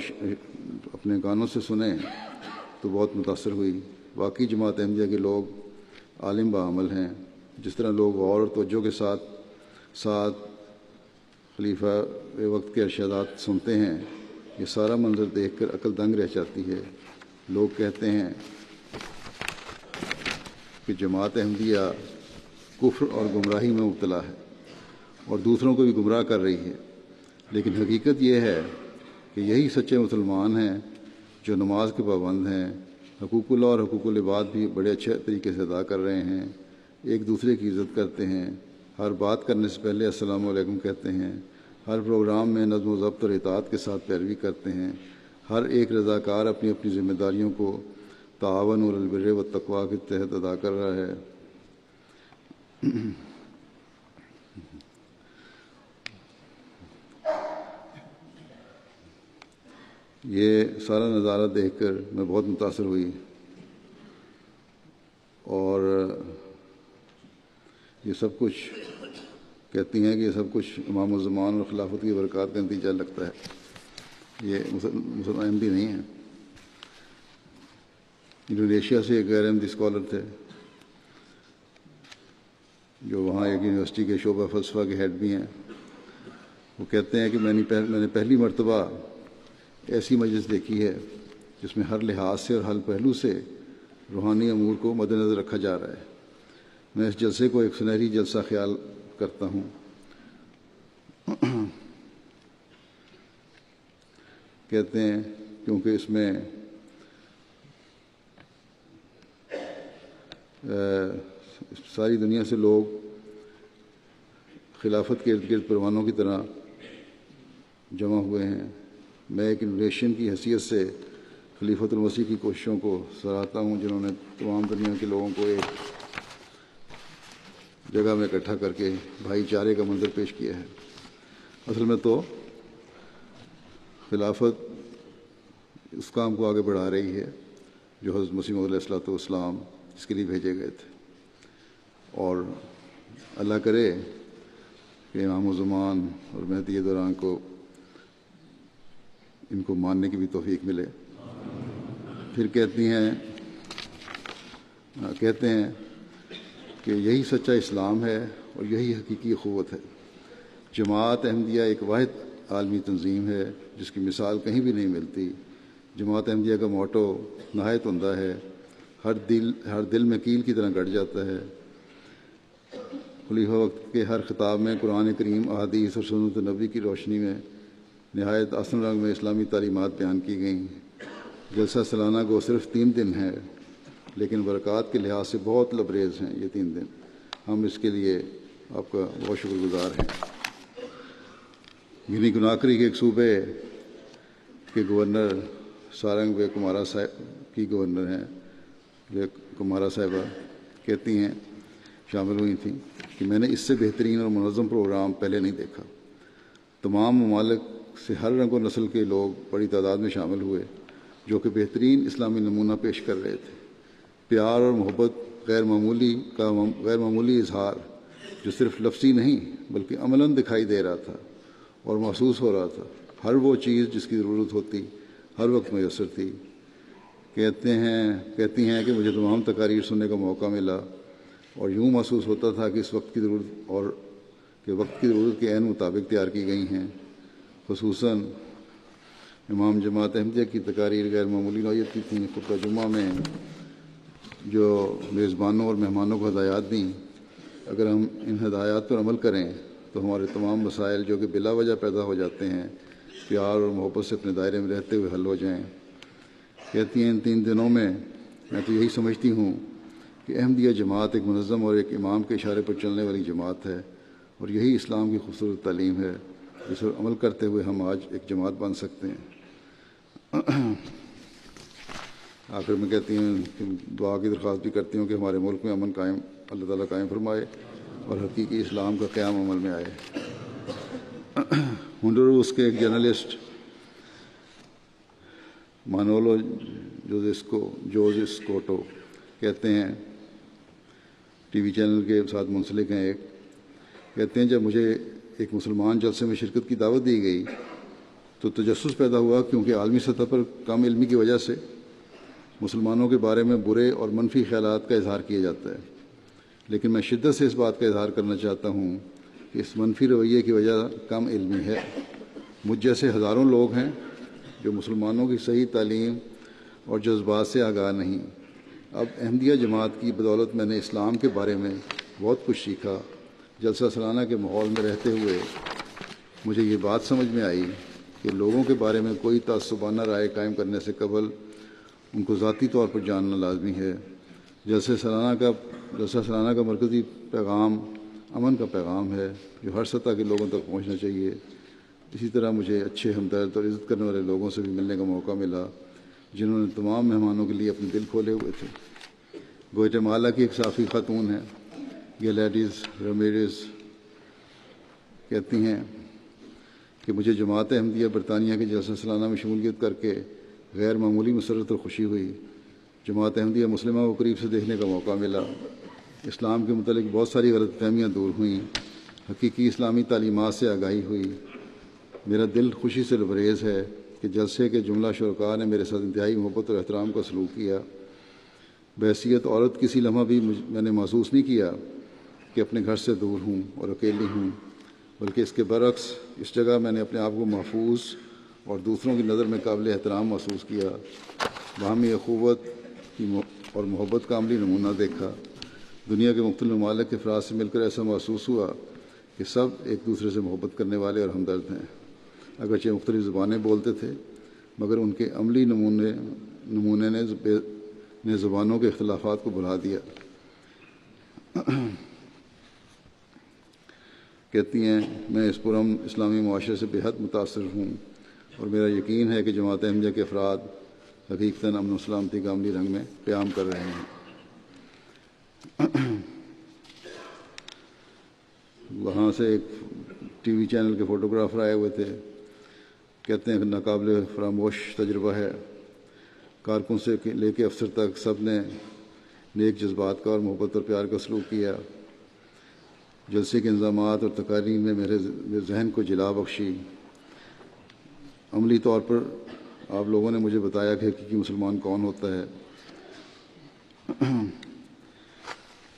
اپنے کانوں سے سنے تو بہت متاثر ہوئی۔ واقعی جماعت احمدیہ کے لوگ عالم بعمل ہیں۔ جس طرح لوگ غور اور توجہ کے ساتھ خلیفہ وقت کے ارشادات سنتے ہیں، یہ سارا منظر دیکھ کر عقل دنگ رہ جاتی ہے۔ لوگ کہتے ہیں کہ جماعت احمدیہ کفر اور گمراہی میں مبتلا ہے اور دوسروں کو بھی گمراہ کر رہی ہے، لیکن حقیقت یہ ہے کہ یہی سچے مسلمان ہیں جو نماز کے پابند ہیں، حقوق اللہ اور حقوق العباد بھی بڑے اچھے طریقے سے ادا کر رہے ہیں، ایک دوسرے کی عزت کرتے ہیں، ہر بات کرنے سے پہلے السلام علیکم کہتے ہیں، ہر پروگرام میں نظم و ضبط اور اطاعت کے ساتھ پیروی کرتے ہیں، ہر ایک رضاکار اپنی اپنی ذمہ داریوں کو تعاون علی البر والتقویٰ کے تحت ادا کر رہا ہے۔ یہ سارا نظارہ دیکھ کر میں بہت متاثر ہوئی، اور یہ سب کچھ کہتی ہیں کہ یہ سب کچھ امام الزمان اور خلافت کی برکات کا نتیجہ لگتا ہے، یہ مسلمان احمدی نہیں ہیں۔ انڈونیشیا سے ایک غیر احمدی اسکالر تھے جو وہاں ایک یونیورسٹی کے شعبہ فلسفہ کے ہیڈ بھی ہیں۔ وہ کہتے ہیں کہ میں نے پہلی مرتبہ ایسی مجلس دیکھی ہے جس میں ہر لحاظ سے اور ہر پہلو سے روحانی امور کو مد نظر رکھا جا رہا ہے۔ میں اس جلسے کو ایک سنہری جلسہ خیال کرتا ہوں۔ کہتے ہیں کیونکہ اس میں ساری دنیا سے لوگ خلافت کے ارد گرد پروانوں کی طرح جمع ہوئے ہیں۔ میں ایک انویشن کی حیثیت سے خلیفۃ المسیح کی کوششوں کو سراہتا ہوں، جنہوں نے تمام دنیا کے لوگوں کو ایک جگہ میں اکٹھا کر کے بھائی چارے کا منظر پیش کیا ہے۔ اصل میں تو خلافت اس کام کو آگے بڑھا رہی ہے جو حضرت مسیح موعود علیہ الصلوۃ والسلام اس کے لیے بھیجے گئے تھے، اور اللہ کرے کہ امام الزمان اور مہدی دوران کو ان کو ماننے کی بھی توفیق ملے۔ پھر کہتے ہیں کہ یہی سچا اسلام ہے اور یہی حقیقی اخوت ہے۔ جماعت احمدیہ ایک واحد عالمی تنظیم ہے جس کی مثال کہیں بھی نہیں ملتی۔ جماعت احمدیہ کا موٹو نہایت عمدہ ہے، ہر دل میں کیل کی طرح گڑ جاتا ہے۔ خلیفہ وقت کے ہر خطاب میں قرآن کریم، احادیث اور سنت نبی کی روشنی میں نہایت حسن رنگ میں اسلامی تعلیمات بیان کی گئیں۔ جلسہ سالانہ کو صرف 3 دن ہے، لیکن برکات کے لحاظ سے بہت لبریز ہیں یہ 3 دن۔ ہم اس کے لیے آپ کا بہت شکر گزار ہیں۔ گنی کناکری کے ایک صوبے کے گورنر سارنگ وے کمارا صاحب کی گورنر ہیں، وے کمارا صاحبہ کہتی ہیں، شامل ہوئی تھیں کہ میں نے اس سے بہترین اور منظم پروگرام پہلے نہیں دیکھا۔ تمام ممالک سے ہر رنگ و نسل کے لوگ بڑی تعداد میں شامل ہوئے جو کہ بہترین اسلامی نمونہ پیش کر رہے تھے۔ پیار اور محبت غیر معمولی اظہار جو صرف لفظی نہیں بلکہ عملاً دکھائی دے رہا تھا اور محسوس ہو رہا تھا۔ ہر وہ چیز جس کی ضرورت ہوتی ہر وقت میسر تھی۔ کہتی ہیں کہ مجھے تمام تقاریر سننے کا موقع ملا اور یوں محسوس ہوتا تھا کہ وقت کی ضرورت کے عین مطابق تیار کی گئی ہیں۔ خصوصاً امام جماعت احمدیہ کی تقاریر غیر معمولی نوعیت کی تھیں۔ خطبہ جمعہ میں جو میزبانوں اور مہمانوں کو ہدایات دیں، اگر ہم ان ہدایات پر عمل کریں تو ہمارے تمام مسائل جو کہ بلا وجہ پیدا ہو جاتے ہیں پیار اور محبت سے اپنے دائرے میں رہتے ہوئے حل ہو جائیں۔ کہتی ہیں ان 3 دنوں میں تو یہی سمجھتی ہوں کہ احمدیہ جماعت ایک منظم اور ایک امام کے اشارے پر چلنے والی جماعت ہے، اور یہی اسلام کی خوبصورت تعلیم ہے جس پر عمل کرتے ہوئے ہم آج ایک جماعت بن سکتے ہیں۔ آخر میں کہتی ہیں کہ دعا کی درخواست بھی کرتی ہوں کہ ہمارے ملک میں امن قائم اللہ تعالیٰ قائم فرمائے اور حقیقی اسلام کا قیام عمل میں آئے۔ ہنڈوروس کے ایک جرنلسٹ مانولو جوزسکوٹو کہتے ہیں، ٹی وی چینل کے ساتھ منسلک ہیں کہتے ہیں جب مجھے ایک مسلمان جلسے میں شرکت کی دعوت دی گئی تو تجسس پیدا ہوا، کیونکہ عالمی سطح پر کم علمی کی وجہ سے مسلمانوں کے بارے میں برے اور منفی خیالات کا اظہار کیا جاتا ہے، لیکن میں شدت سے اس بات کا اظہار کرنا چاہتا ہوں کہ اس منفی رویے کی وجہ کم علمی ہے۔ مجھ جیسے ہزاروں لوگ ہیں جو مسلمانوں کی صحیح تعلیم اور جذبات سے آگاہ نہیں۔ اب احمدیہ جماعت کی بدولت میں نے اسلام کے بارے میں بہت کچھ سیکھا۔ جلسہ سالانہ کے ماحول میں رہتے ہوئے مجھے یہ بات سمجھ میں آئی کہ لوگوں کے بارے میں کوئی تعصبانہ رائے قائم کرنے سے قبل ان کو ذاتی طور پر جاننا لازمی ہے۔ جلسہ سالانہ کا مرکزی پیغام امن کا پیغام ہے جو ہر سطح کے لوگوں تک پہنچنا چاہیے۔ اسی طرح مجھے اچھے ہمدرد اور عزت کرنے والے لوگوں سے بھی ملنے کا موقع ملا جنہوں نے تمام مہمانوں کے لیے اپنے دل کھولے ہوئے تھے۔ گوئٹمالا کی ایک صحافی خاتون ہیں گلیڈیز رامیریز، کہتی ہیں کہ مجھے جماعت احمدیہ برطانیہ کے جلسہ سالانہ میں شمولیت کر کے غیر معمولی مسرت اور خوشی ہوئی۔ جماعت احمدیہ مسلمہ کو قریب سے دیکھنے کا موقع ملا۔ اسلام کے متعلق بہت ساری غلط فہمیاں دور ہوئیں، حقیقی اسلامی تعلیمات سے آگاہی ہوئی۔ میرا دل خوشی سے لبریز ہے کہ جلسے کے جملہ شرکاء نے میرے ساتھ انتہائی محبت اور احترام کا سلوک کیا۔ بحیثیت عورت کسی لمحہ بھی میں نے محسوس نہیں کیا کہ اپنے گھر سے دور ہوں اور اکیلی ہوں، بلکہ اس کے برعکس اس جگہ میں نے اپنے آپ کو محفوظ اور دوسروں کی نظر میں قابل احترام محسوس کیا۔ باہمی اخوت اور محبت کا عملی نمونہ دیکھا۔ دنیا کے مختلف ممالک کے افراد سے مل کر ایسا محسوس ہوا کہ سب ایک دوسرے سے محبت کرنے والے اور ہمدرد ہیں۔ اگرچہ مختلف زبانیں بولتے تھے مگر ان کے عملی نمونے نے زبانوں کے اختلافات کو بھلا دیا۔ کہتی ہیں میں اس پرامن اسلامی معاشرے سے بے حد متاثر ہوں اور میرا یقین ہے کہ جماعت احمدیہ کے افراد حقیقتاً امن و سلامتی کا عملی رنگ میں قیام کر رہے ہیں۔ وہاں سے ایک ٹی وی چینل کے فوٹوگرافر آئے ہوئے تھے، کہتے ہیں کہ ناقابل فراموش تجربہ ہے۔ کارکن سے لے کے افسر تک سب نے نیک جذبات کا اور محبت اور پیار کا سلوک کیا۔ جلسے کے انضامات اور تقاریر نے میرے ذہن کو جلا بخشی۔ عملی طور پر آپ لوگوں نے مجھے بتایا کہ حقیقی مسلمان کون ہوتا ہے۔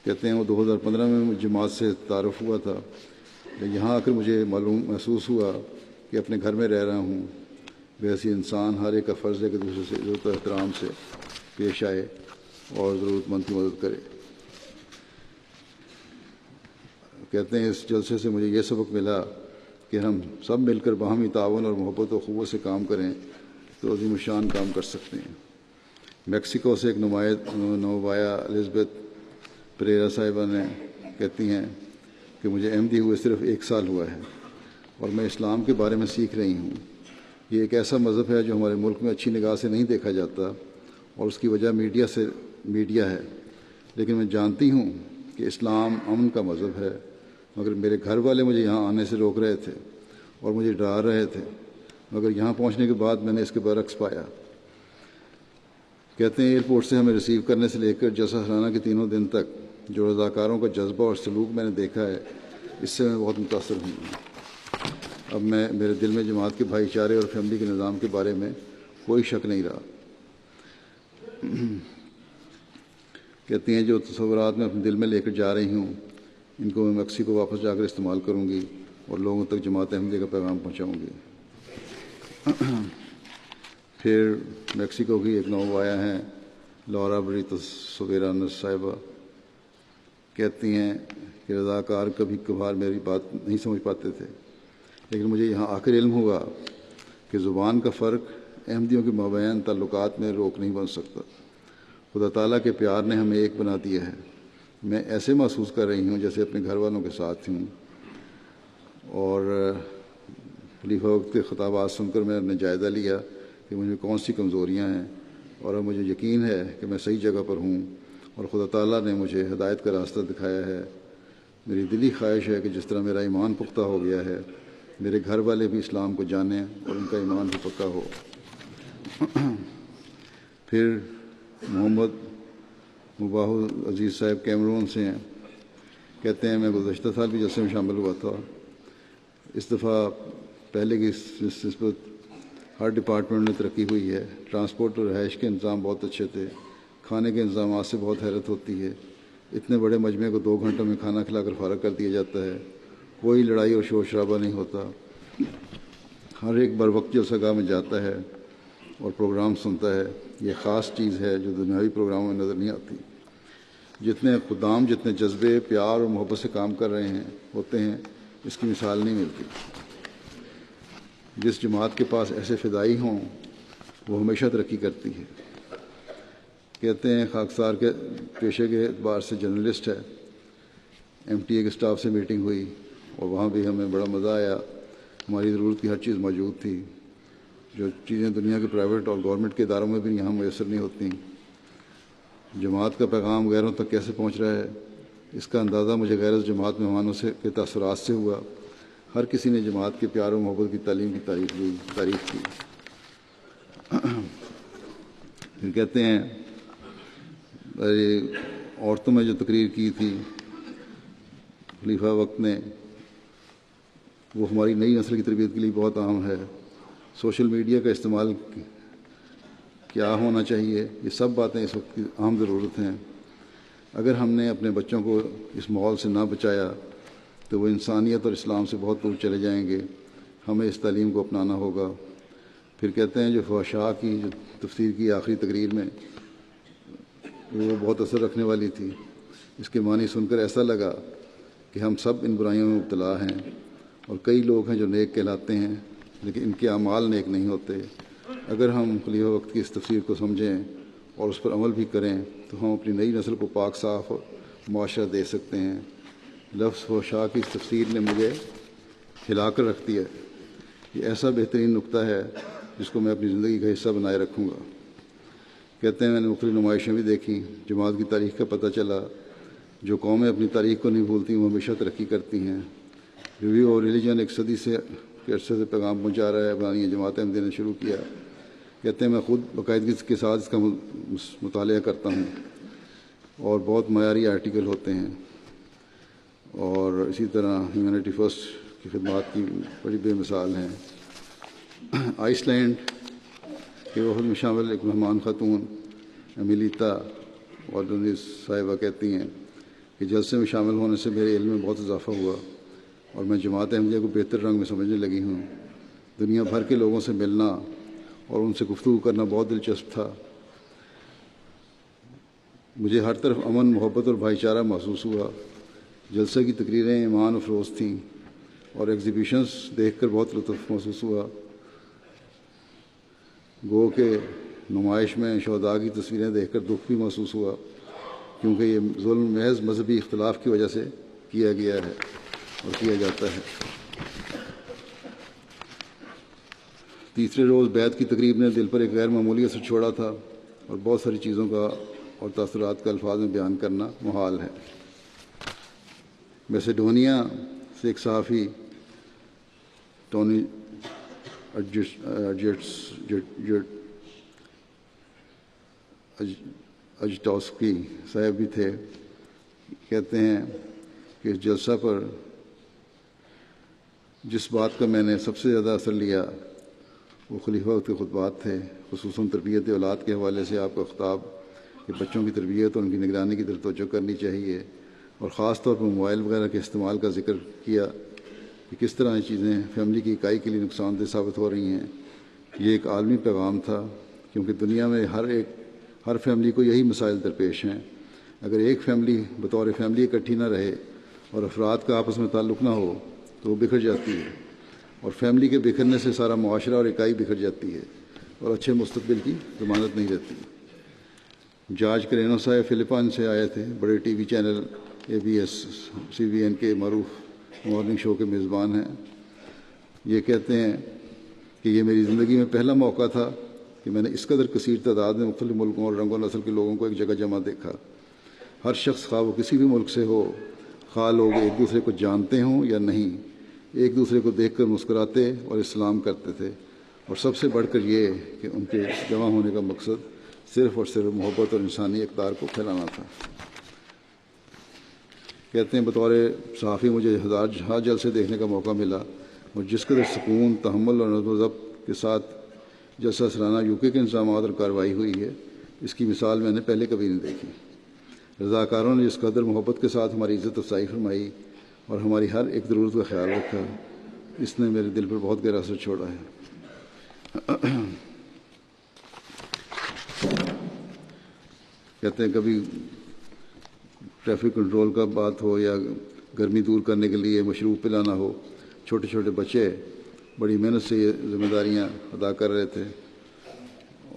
کہتے ہیں وہ 2015 میں جماعت سے تعارف ہوا تھا، یہاں آ کر مجھے محسوس ہوا کہ اپنے گھر میں رہ رہا ہوں۔ ویسے انسان ہر ایک کا فرض ہے کہ دوسرے سے عزت و احترام سے پیش آئے اور ضرورت مند کی مدد کرے۔ کہتے ہیں اس جلسے سے مجھے یہ سبق ملا کہ ہم سب مل کر باہمی تعاون اور محبت و اخوت سے کام کریں تو عظیم الشان کام کر سکتے ہیں۔ میکسیکو سے ایک نوبایا الزبتھ پریرا صاحبہ نے کہتی ہیں کہ مجھے احمدی ہوئے صرف 1 سال ہوا ہے اور میں اسلام کے بارے میں سیکھ رہی ہوں۔ یہ ایک ایسا مذہب ہے جو ہمارے ملک میں اچھی نگاہ سے نہیں دیکھا جاتا اور اس کی وجہ میڈیا ہے، لیکن میں جانتی ہوں کہ اسلام امن کا مذہب ہے، مگر میرے گھر والے مجھے یہاں آنے سے روک رہے تھے اور مجھے ڈرا رہے تھے، مگر یہاں پہنچنے کے بعد میں نے اس کے برعکس پایا۔ کہتے ہیں ایئرپورٹ سے ہمیں ریسیو کرنے سے لے کر جلسہ سالانہ کے 3 دن تک جو رضاکاروں کا جذبہ اور سلوک میں نے دیکھا ہے اس سے میں بہت متاثر ہوں۔ اب میرے دل میں جماعت کے بھائی چارے اور فیملی کے نظام کے بارے میں کوئی شک نہیں رہا۔ کہتی ہیں جو تصورات میں اپنے دل میں لے کر جا رہی ہوں ان کو میں میکسیکو واپس جا کر استعمال کروں گی اور لوگوں تک جماعت احمدیہ کا پیغام پہنچاؤں گی۔ پھر میکسیکو کی ایک نوبایا ہیں لورا بریتوس سویرانس صاحبہ، کہتی ہیں کہ رضاکار کبھی کبھار میری بات نہیں سمجھ پاتے تھے، لیکن مجھے یہاں آ کر علم ہوا کہ زبان کا فرق احمدیوں کے مابین تعلقات میں روک نہیں بن سکتا۔ خدا تعالیٰ کے پیار نے ہمیں ایک بنا دیا ہے۔ میں ایسے محسوس کر رہی ہوں جیسے اپنے گھر والوں کے ساتھ ہوں، اور خلیفہ وقت کے خطابات سن کر میں نے جائزہ لیا کہ مجھ میں کون سی کمزوریاں ہیں، اور اب مجھے یقین ہے کہ میں صحیح جگہ پر ہوں اور خدا تعالیٰ نے مجھے ہدایت کا راستہ دکھایا ہے۔ میری دلی خواہش ہے کہ جس طرح میرا ایمان پختہ ہو گیا ہے میرے گھر والے بھی اسلام کو جانیں اور ان کا ایمان بھی پکا ہو۔ پھر محمد مباح عزیز صاحب کیمرون سے ہیں، کہتے ہیں میں گزشتہ سال بھی جلسے میں شامل ہوا تھا۔ اس دفعہ پہلے کی نسبت ہر ڈپارٹمنٹ میں ترقی ہوئی ہے۔ ٹرانسپورٹ اور رہائش کے انتظام بہت اچھے تھے۔ کھانے کے انتظامات سے بہت حیرت ہوتی ہے، اتنے بڑے مجمع کو 2 گھنٹوں میں کھانا کھلا کر فارغ کر دیا جاتا ہے، کوئی لڑائی اور شور شرابہ نہیں ہوتا، ہر ایک بر وقت جلسہ گاہ میں جاتا ہے اور پروگرام سنتا ہے۔ یہ خاص چیز ہے جو دنیاوی پروگراموں میں نظر نہیں آتی۔ جتنے خدام جتنے جذبے، پیار اور محبت سے کام کر رہے ہیں ہوتے ہیں، اس کی مثال نہیں ملتی۔ جس جماعت کے پاس ایسے فدائی ہوں وہ ہمیشہ ترقی کرتی ہے۔ کہتے ہیں خاکسار کے پیشے کے اعتبار سے جرنلسٹ ہے، MTA کے اسٹاف سے میٹنگ ہوئی اور وہاں بھی ہمیں بڑا مزہ آیا۔ ہماری ضرورت کی ہر چیز موجود تھی، جو چیزیں دنیا کے پرائیویٹ اور گورنمنٹ کے اداروں میں بھی یہاں میسر نہیں ہوتی۔ جماعت کا پیغام غیروں تک کیسے پہنچ رہا ہے، اس کا اندازہ مجھے غیر جماعت مہمانوں کے تاثرات سے ہوا۔ ہر کسی نے جماعت کے پیار و محبت کی تعلیم کی تعریف کی۔ پھر کہتے ہیں عورتوں میں جو تقریر کی تھی خلیفہ وقت نے، وہ ہماری نئی نسل کی تربیت کے لیے بہت اہم ہے۔ سوشل میڈیا کا استعمال کیا ہونا چاہیے، یہ سب باتیں اس وقت کی اہم ضرورت ہیں۔ اگر ہم نے اپنے بچوں کو اس ماحول سے نہ بچایا تو وہ انسانیت اور اسلام سے بہت دور چلے جائیں گے۔ ہمیں اس تعلیم کو اپنانا ہوگا۔ پھر کہتے ہیں جو فحشاء کی جو تفسیر کی آخری تقریر میں، وہ بہت اثر رکھنے والی تھی۔ اس کے معنی سن کر ایسا لگا کہ ہم سب ان برائیوں میں مبتلا ہیں، اور کئی لوگ ہیں جو نیک کہلاتے ہیں لیکن ان کے اعمال نیک نہیں ہوتے۔ اگر ہم خلیفہ وقت کی اس تفسیر کو سمجھیں اور اس پر عمل بھی کریں تو ہم اپنی نئی نسل کو پاک صاف معاشرہ دے سکتے ہیں۔ لفظ فحشاء کی اس تفسیر نے مجھے ہلا کر رکھ دیا۔ یہ ایسا بہترین نقطہ ہے جس کو میں اپنی زندگی کا حصہ بنائے رکھوں گا۔ کہتے ہیں میں نے مختلف نمائشیں بھی دیکھیں، جماعت کی تاریخ کا پتہ چلا۔ جو قومیں اپنی تاریخ کو نہیں بھولتی وہ ہمیشہ ترقی کرتی ہیں۔ ریویو اور ریلیجن ایک صدی سے کے عرصے سے پیغام پہنچا رہا ہے، بنانی جماعت احمدیہ نے شروع کیا۔ کہتے ہیں میں خود باقاعدگی کے ساتھ اس کا مطالعہ کرتا ہوں اور بہت معیاری آرٹیکل ہوتے ہیں، اور اسی طرح ہیومینٹی فرسٹ کی خدمات کی بڑی بے مثال ہیں۔ آئس لینڈ کے وفد میں شامل ایک مہمان خاتون امیلیتا والڈونیس صاحبہ کہتی ہیں کہ جلسے میں شامل ہونے سے میرے علم میں بہت اضافہ ہوا اور میں جماعت احمدیہ کو بہتر رنگ میں سمجھنے لگی ہوں۔ دنیا بھر کے لوگوں سے ملنا اور ان سے گفتگو کرنا بہت دلچسپ تھا۔ مجھے ہر طرف امن، محبت اور بھائی چارہ محسوس ہوا۔ جلسے کی تقریریں ایمان افروز تھیں اور ایگزیبیشنز دیکھ کر بہت لطف محسوس ہوا۔ گو کہ نمائش میں شہداء کی تصویریں دیکھ کر دکھ بھی محسوس ہوا، کیونکہ یہ ظلم محض مذہبی اختلاف کی وجہ سے کیا گیا ہے اور کیا جاتا ہے۔ تیسرے روز بیعت کی تقریب نے دل پر ایک غیر معمولی اثر چھوڑا تھا، اور بہت ساری چیزوں کا اور تاثرات کا الفاظ میں بیان کرنا محال ہے۔ میسیڈونیا سے ایک صحافی ٹونی اجٹاسکی صاحب بھی تھے۔ کہتے ہیں کہ اس جلسہ پر جس بات کا میں نے سب سے زیادہ اثر لیا وہ خلیفہ کے خطبات تھے، خصوصاً تربیت اولاد کے حوالے سے آپ کا خطاب کہ بچوں کی تربیت اور ان کی نگرانی کی طرف توجہ کرنی چاہیے، اور خاص طور پر موبائل وغیرہ کے استعمال کا ذکر کیا کہ کس طرح یہ چیزیں فیملی کی اکائی کے لیے نقصان دہ ثابت ہو رہی ہیں۔ یہ ایک عالمی پیغام تھا، کیونکہ دنیا میں ہر فیملی کو یہی مسائل درپیش ہیں۔ اگر ایک فیملی بطور فیملی اکٹھی نہ رہے اور افراد کا آپس میں تعلق نہ ہو تو وہ بکھر جاتی ہے، اور فیملی کے بکھرنے سے سارا معاشرہ اور اکائی بکھر جاتی ہے اور اچھے مستقبل کی ضمانت نہیں رہتی۔ جارج کرینو صاحب فلپائن سے آئے تھے، بڑے T V channel ABS CBN کے معروف مارننگ شو کے میزبان ہیں۔ یہ کہتے ہیں کہ یہ میری زندگی میں پہلا موقع تھا کہ میں نے اس قدر کثیر تعداد میں مختلف ملکوں اور رنگ و نسل کے لوگوں کو ایک جگہ جمع دیکھا۔ ہر شخص خواہ وہ کسی بھی ملک سے ہو، خواہ لوگ ایک دوسرے کو جانتے ہوں یا نہیں، ایک دوسرے کو دیکھ کر مسکراتے اور اسلام کرتے تھے، اور سب سے بڑھ کر یہ کہ ان کے جمع ہونے کا مقصد صرف اور صرف محبت اور انسانی اقدار کو پھیلانا تھا۔ کہتے ہیں بطور صحافی مجھے ہزار جلسے دیکھنے کا موقع ملا، اور جس قدر سکون، تحمل اور نظم و ضبط کے ساتھ جلسہ سالانہ UK کے انتظامات اور کارروائی ہوئی ہے، اس کی مثال میں نے پہلے کبھی نہیں دیکھی۔ رضاکاروں نے جس قدر محبت کے ساتھ ہماری عزت افزائی فرمائی اور ہماری ہر ایک ضرورت کا خیال رکھا، اس نے میرے دل پر بہت گہرا اثر چھوڑا ہے۔ کہتے ہیں کبھی ٹریفک کنٹرول کا بات ہو یا گرمی دور کرنے کے لیے مشروب پلانا ہو، چھوٹے چھوٹے بچے بڑی محنت سے یہ ذمہ داریاں ادا کر رہے تھے،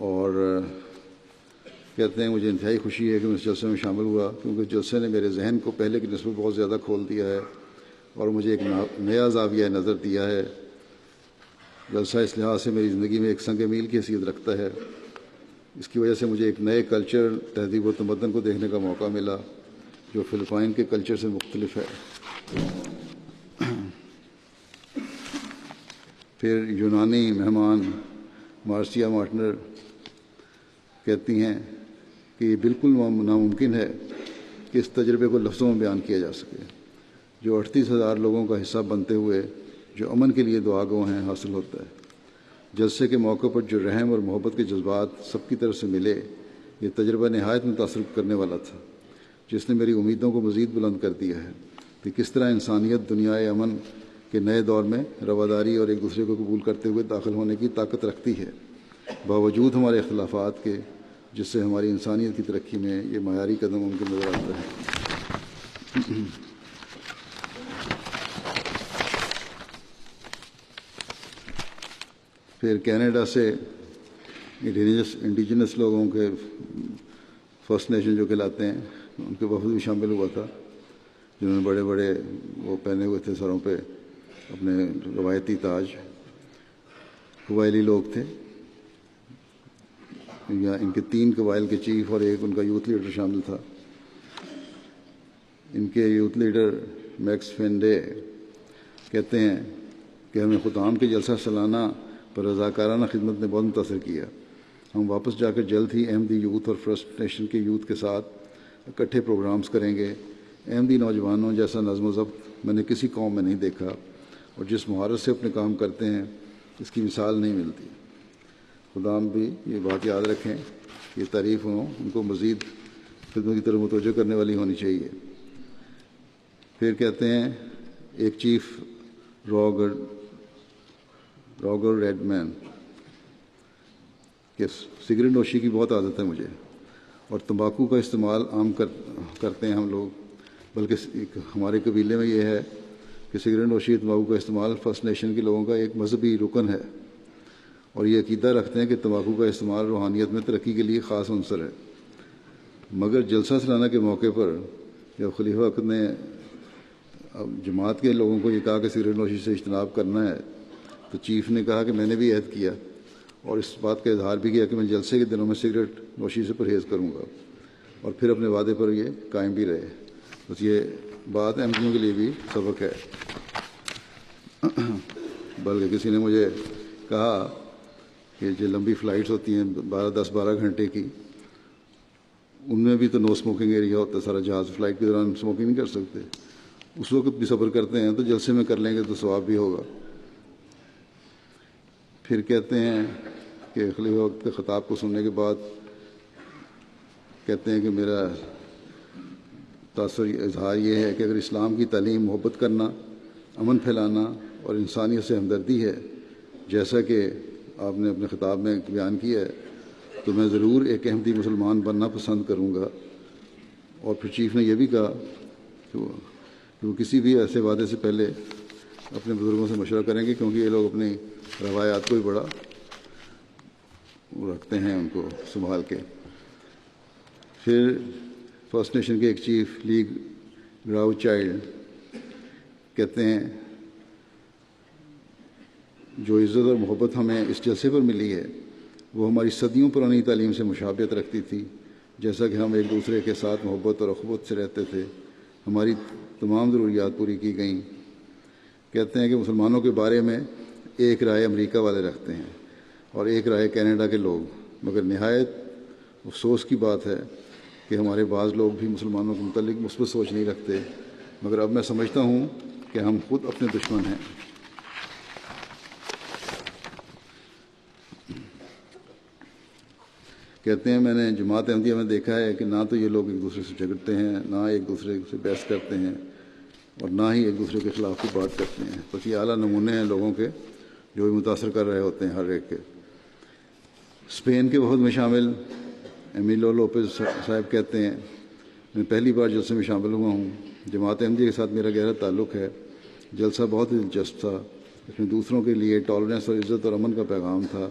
اور کہتے ہیں مجھے انتہائی خوشی ہے کہ میں اس جلسے میں شامل ہوا، کیونکہ جلسے نے میرے ذہن کو پہلے کی نسبت بہت زیادہ کھول دیا ہے اور مجھے ایک نیا زاویہ نظر دیا ہے۔ جلسہ اس لحاظ سے میری زندگی میں ایک سنگ میل کی حیثیت رکھتا ہے، اس کی وجہ سے مجھے ایک نئے کلچر، تہذیب و تمدن کو دیکھنے کا موقع ملا جو فلپائن کے کلچر سے مختلف ہے۔ پھر یونانی مہمان مارسیا مارٹنر کہتی ہیں کہ یہ بالکل ناممکن ہے کہ اس تجربے کو لفظوں میں بیان کیا جا سکے، جو 38,000 لوگوں کا حصہ بنتے ہوئے جو امن کے لیے دعا گو ہیں حاصل ہوتا ہے۔ جلسے کے موقع پر جو رحم اور محبت کے جذبات سب کی طرف سے ملے، یہ تجربہ نہایت متاثر کرنے والا تھا، جس نے میری امیدوں کو مزید بلند کر دیا ہے کہ کس طرح انسانیت دنیائے امن کے نئے دور میں رواداری اور ایک دوسرے کو قبول کرتے ہوئے داخل ہونے کی طاقت رکھتی ہے، باوجود ہمارے اختلافات کے، جس سے ہماری انسانیت کی ترقی میں یہ معیاری قدم ممکن نظر آتا ہے۔ پھر کینیڈا سے انڈیجنس لوگوں کے فرسٹ نیشن جو کہلاتے ہیں، ان کے وفد بھی شامل ہوا تھا، جنہوں نے بڑے بڑے وہ پہنے ہوئے تھے سروں پہ اپنے روایتی تاج۔ قبائلی لوگ تھے، یا ان کے 3 قبائل کے چیف اور ایک ان کا یوتھ لیڈر شامل تھا۔ ان کے یوتھ لیڈر میکس فینڈے کہتے ہیں کہ ہمیں ختام کے جلسہ سالانہ پر رضاکارانہ خدمت نے بہت متاثر کیا۔ ہم واپس جا کر جلد ہی احمدی یوتھ اور فرسٹ نیشن کے یوتھ کے ساتھ اکٹھے پروگرامز کریں گے۔ احمدی نوجوانوں جیسا نظم و ضبط میں نے کسی قوم میں نہیں دیکھا، اور جس مہارت سے اپنے کام کرتے ہیں اس کی مثال نہیں ملتی۔ خدام بھی یہ بات یاد رکھیں، یہ تعریف ان کو مزید خدمت کی طرف متوجہ کرنے والی ہونی چاہیے۔ پھر کہتے ہیں ایک چیف راگر ریڈ مین کہ سگریٹ نوشی کی بہت عادت ہے مجھے، اور تمباکو کا استعمال عام کرتے ہیں ہم لوگ، بلکہ ہمارے قبیلے میں یہ ہے کہ سگریٹ نوشی تمباکو کا استعمال فرسٹ نیشن کے لوگوں کا ایک مذہبی رکن ہے، اور یہ عقیدہ رکھتے ہیں کہ تمباکو کا استعمال روحانیت میں ترقی کے لیے خاص عنصر ہے۔ مگر جلسہ سالانہ کے موقع پر جب خلیفہ وقت نے جماعت کے لوگوں کو یہ کہا کہ سگریٹ نوشی سے اجتناب کرنا ہے، تو چیف نے کہا کہ میں نے بھی عہد کیا اور اس بات کا اظہار بھی کیا کہ میں جلسے کے دنوں میں سگریٹ نوشی سے پرہیز کروں گا، اور پھر اپنے وعدے پر یہ قائم بھی رہے۔ بس یہ بات احمدیوں کے لیے بھی سبق ہے۔ بلکہ کسی نے مجھے کہا کہ جو لمبی فلائٹس ہوتی ہیں 10-12 گھنٹے کی، ان میں بھی تو نو اسموکنگ ایریا ہوتا ہے سارا جہاز، فلائٹ کے دوران اسموکنگ نہیں کر سکتے، اس وقت بھی صبر کرتے ہیں، تو جلسے میں کر لیں گے تو ثواب بھی ہوگا۔ پھر کہتے ہیں کہ خلیفہ وقت کے خطاب کو سننے کے بعد کہتے ہیں کہ میرا تاثر اظہار یہ ہے کہ اگر اسلام کی تعلیم محبت کرنا، امن پھیلانا اور انسانیت سے ہمدردی ہے، جیسا کہ آپ نے اپنے خطاب میں بیان کیا ہے، تو میں ضرور ایک احمدی مسلمان بننا پسند کروں گا۔ اور پھر چیف نے یہ بھی کہا کہ وہ کسی بھی ایسے وعدے سے پہلے اپنے بزرگوں سے مشورہ کریں گے، کیونکہ یہ لوگ اپنی روایات کو بھی بڑا رکھتے ہیں، ان کو سنبھال کے۔ پھر فرسٹ نیشن کے ایک چیف لیگ گراؤ چائلڈ کہتے ہیں جو عزت اور محبت ہمیں اس جلسے پر ملی ہے وہ ہماری صدیوں پرانی تعلیم سے مشابہت رکھتی تھی، جیسا کہ ہم ایک دوسرے کے ساتھ محبت اور اخوت سے رہتے تھے، ہماری تمام ضروریات پوری کی گئیں۔ کہتے ہیں کہ مسلمانوں کے بارے میں ایک رائے امریکہ والے رکھتے ہیں اور ایک رائے کینیڈا کے لوگ، مگر نہایت افسوس کی بات ہے کہ ہمارے بعض لوگ بھی مسلمانوں کے متعلق مثبت سوچ نہیں رکھتے، مگر اب میں سمجھتا ہوں کہ ہم خود اپنے دشمن ہیں۔ کہتے ہیں میں نے جماعت احمدیہ میں دیکھا ہے کہ نہ تو یہ لوگ ایک دوسرے سے جھگڑتے ہیں، نہ ایک دوسرے سے بحث کرتے ہیں، اور نہ ہی ایک دوسرے کے خلاف کوئی بات کرتے ہیں. بس یہ اعلیٰ نمونے ہیں لوگوں کے جو بھی متاثر کر رہے ہوتے ہیں ہر ایک کے. اسپین کے وفد میں شامل ایمیلو لوپز صاحب کہتے ہیں میں پہلی بار جلسے میں شامل ہوا ہوں. جماعت احمدیہ کے ساتھ میرا گہرا تعلق ہے. جلسہ بہت ہی دلچسپ تھا. اس میں دوسروں کے لیے ٹالرنس اور عزت اور امن کا پیغام تھا.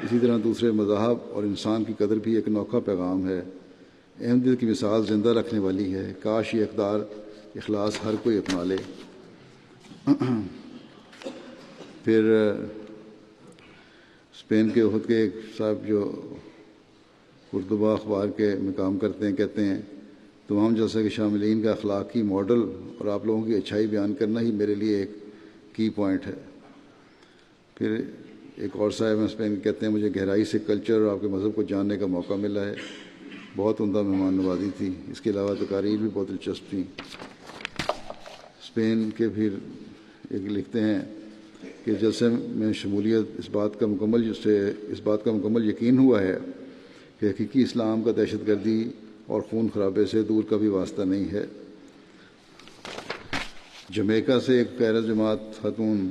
اسی طرح دوسرے مذاہب اور انسان کی قدر بھی ایک انوکھا پیغام ہے. احمدیت کی مثال زندہ رکھنے والی ہے. کاش یہ اقدار اخلاص ہر کوئی اپنا لے. پھر اسپین کے وفد کے ایک صاحب جو قرطبہ اخبار کے میں کام کرتے ہیں کہتے ہیں تمام جلسہ کے شاملین کا اخلاقی ماڈل اور آپ لوگوں کی اچھائی بیان کرنا ہی میرے لیے ایک کی پوائنٹ ہے. پھر ایک اور صاحب اسپین کہتے ہیں مجھے گہرائی سے کلچر اور آپ کے مذہب کو جاننے کا موقع ملا ہے. بہت عمدہ مہمان نوازی تھی. اس کے علاوہ تقاریر بھی بہت دلچسپ تھیں. اسپین کے پھر ایک لکھتے ہیں کہ جلسے میں شمولیت اس بات کا مکمل یقین ہوا ہے کہ حقیقی اسلام کا دہشت گردی اور خون خرابے سے دور کا بھی واسطہ نہیں ہے. جمیکا سے ایک خیر جماعت خاتون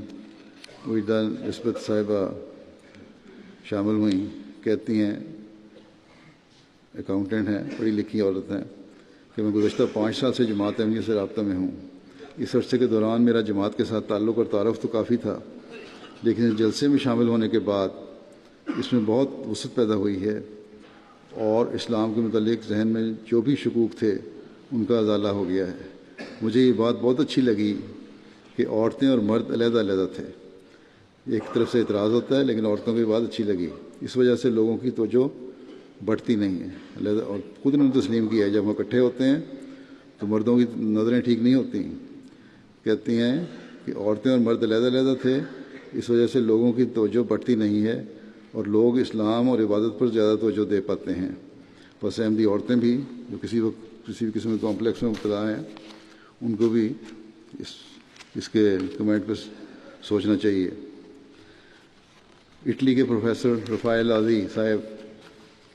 وحیدہ نسبت صاحبہ شامل ہوئیں. کہتی ہیں اکاؤنٹنٹ ہیں, پڑھی لکھی عورت ہیں, کہ میں گزشتہ 5 سال سے جماعت احمدیہ سے رابطہ میں ہوں. اس عرصے کے دوران میرا جماعت کے ساتھ تعلق اور تعارف تو کافی تھا, لیکن جلسے میں شامل ہونے کے بعد اس میں بہت وسعت پیدا ہوئی ہے اور اسلام کے متعلق ذہن میں جو بھی شکوک تھے ان کا ازالہ ہو گیا ہے. مجھے یہ بات بہت اچھی لگی کہ عورتیں اور مرد علیحدہ علیحدہ تھے. ایک طرف سے اعتراض ہوتا ہے لیکن عورتوں کی بات اچھی لگی. اس وجہ سے لوگوں کی توجہ بڑھتی نہیں ہے. علیحدہ, اور خود انہوں نے تسلیم کیا ہے جب ہم اکٹھے ہوتے ہیں تو مردوں کی نظریں ٹھیک نہیں ہوتی. کہتی ہیں کہ عورتیں اور مرد علیحدہ علیحدہ تھے, اس وجہ سے لوگوں کی توجہ بڑھتی نہیں ہے اور لوگ اسلام اور عبادت پر زیادہ توجہ دے پاتے ہیں. بس احمدی عورتیں بھی جو کسی بھی قسم کے کمپلیکس میں مبتلا ہیں ان کو بھی اس کے کمنٹ پہ سوچنا چاہیے. اٹلی کے پروفیسر رفائل عازی صاحب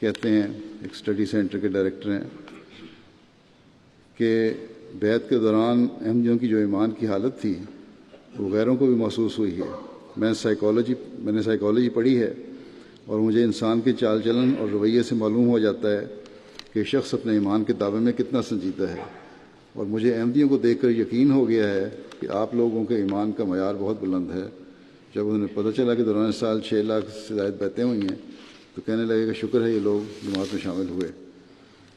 کہتے ہیں, ایک اسٹڈی سینٹر کے ڈائریکٹر ہیں, کہ بیعت کے دوران احمدیوں کی جو ایمان کی حالت تھی وہ غیروں کو بھی محسوس ہوئی ہے. میں نے سائیکالوجی پڑھی ہے اور مجھے انسان کے چال چلن اور رویے سے معلوم ہو جاتا ہے کہ شخص اپنے ایمان کے دعوے میں کتنا سنجیدہ ہے. اور مجھے احمدیوں کو دیکھ کر یقین ہو گیا ہے کہ آپ لوگوں کے ایمان کا معیار بہت بلند ہے. جب انہیں پتہ چلا کہ دوران سال 6 لاکھ سے زائد بیعتیں ہوئی ہیں تو کہنے لگے کہ شکر ہے یہ لوگ جماعت میں شامل ہوئے.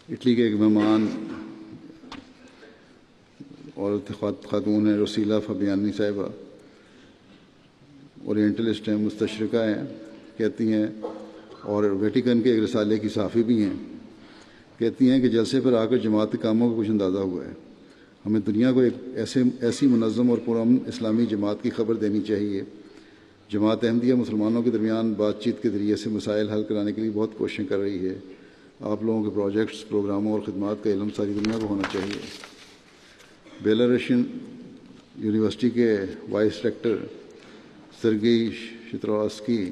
اٹلی کے ایک مہمان اور خاتون ہیں رسیلہ فبیانی صاحبہ, اورینٹلسٹ ہیں, مستشرقہ ہیں. کہتی ہیں, اور ویٹیکن کے ایک رسالے کی صحافی بھی ہیں. کہتی ہیں کہ جلسے پر آ کر جماعت کے کاموں کا کچھ اندازہ ہوا ہے. ہمیں دنیا کو ایک ایسی منظم اور پرامن اسلامی جماعت کی خبر دینی چاہیے. جماعت احمدیہ مسلمانوں کے درمیان بات چیت کے ذریعے سے مسائل حل کرانے کے لیے بہت کوششیں کر رہی ہے. آپ لوگوں کے پروجیکٹس, پروگراموں اور خدمات کا علم ساری دنیا کو ہونا چاہیے. بیلاروشین یونیورسٹی کے وائس ریکٹر سرگئی شترواسکی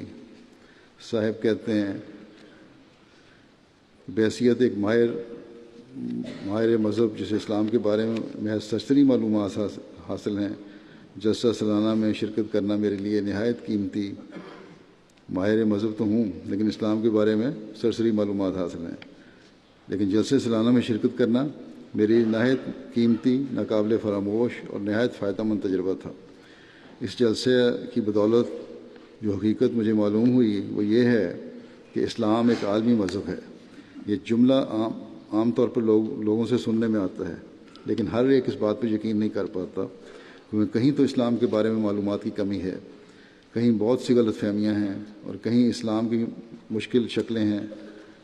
صاحب کہتے ہیں بحیثیت ایک ماہر مذہب جسے اسلام کے بارے میں محض سرسری معلومات حاصل ہیں, جلسہ سالانہ میں شرکت کرنا میرے لیے نہایت قیمتی. ماہر مذہب تو ہوں لیکن اسلام کے بارے میں سرسری معلومات حاصل ہیں, لیکن جلسے سالانہ میں شرکت کرنا میری نہایت قیمتی, ناقابل فراموش اور نہایت فائدہ مند تجربہ تھا. اس جلسے کی بدولت جو حقیقت مجھے معلوم ہوئی وہ یہ ہے کہ اسلام ایک عالمی مذہب ہے. یہ جملہ عام طور پر لوگوں سے سننے میں آتا ہے, لیکن ہر ایک اس بات پہ یقین نہیں کر پاتا کیونکہ کہیں تو اسلام کے بارے میں معلومات کی کمی ہے, کہیں بہت سی غلط فہمیاں ہیں, اور کہیں اسلام کی مشکل شکلیں ہیں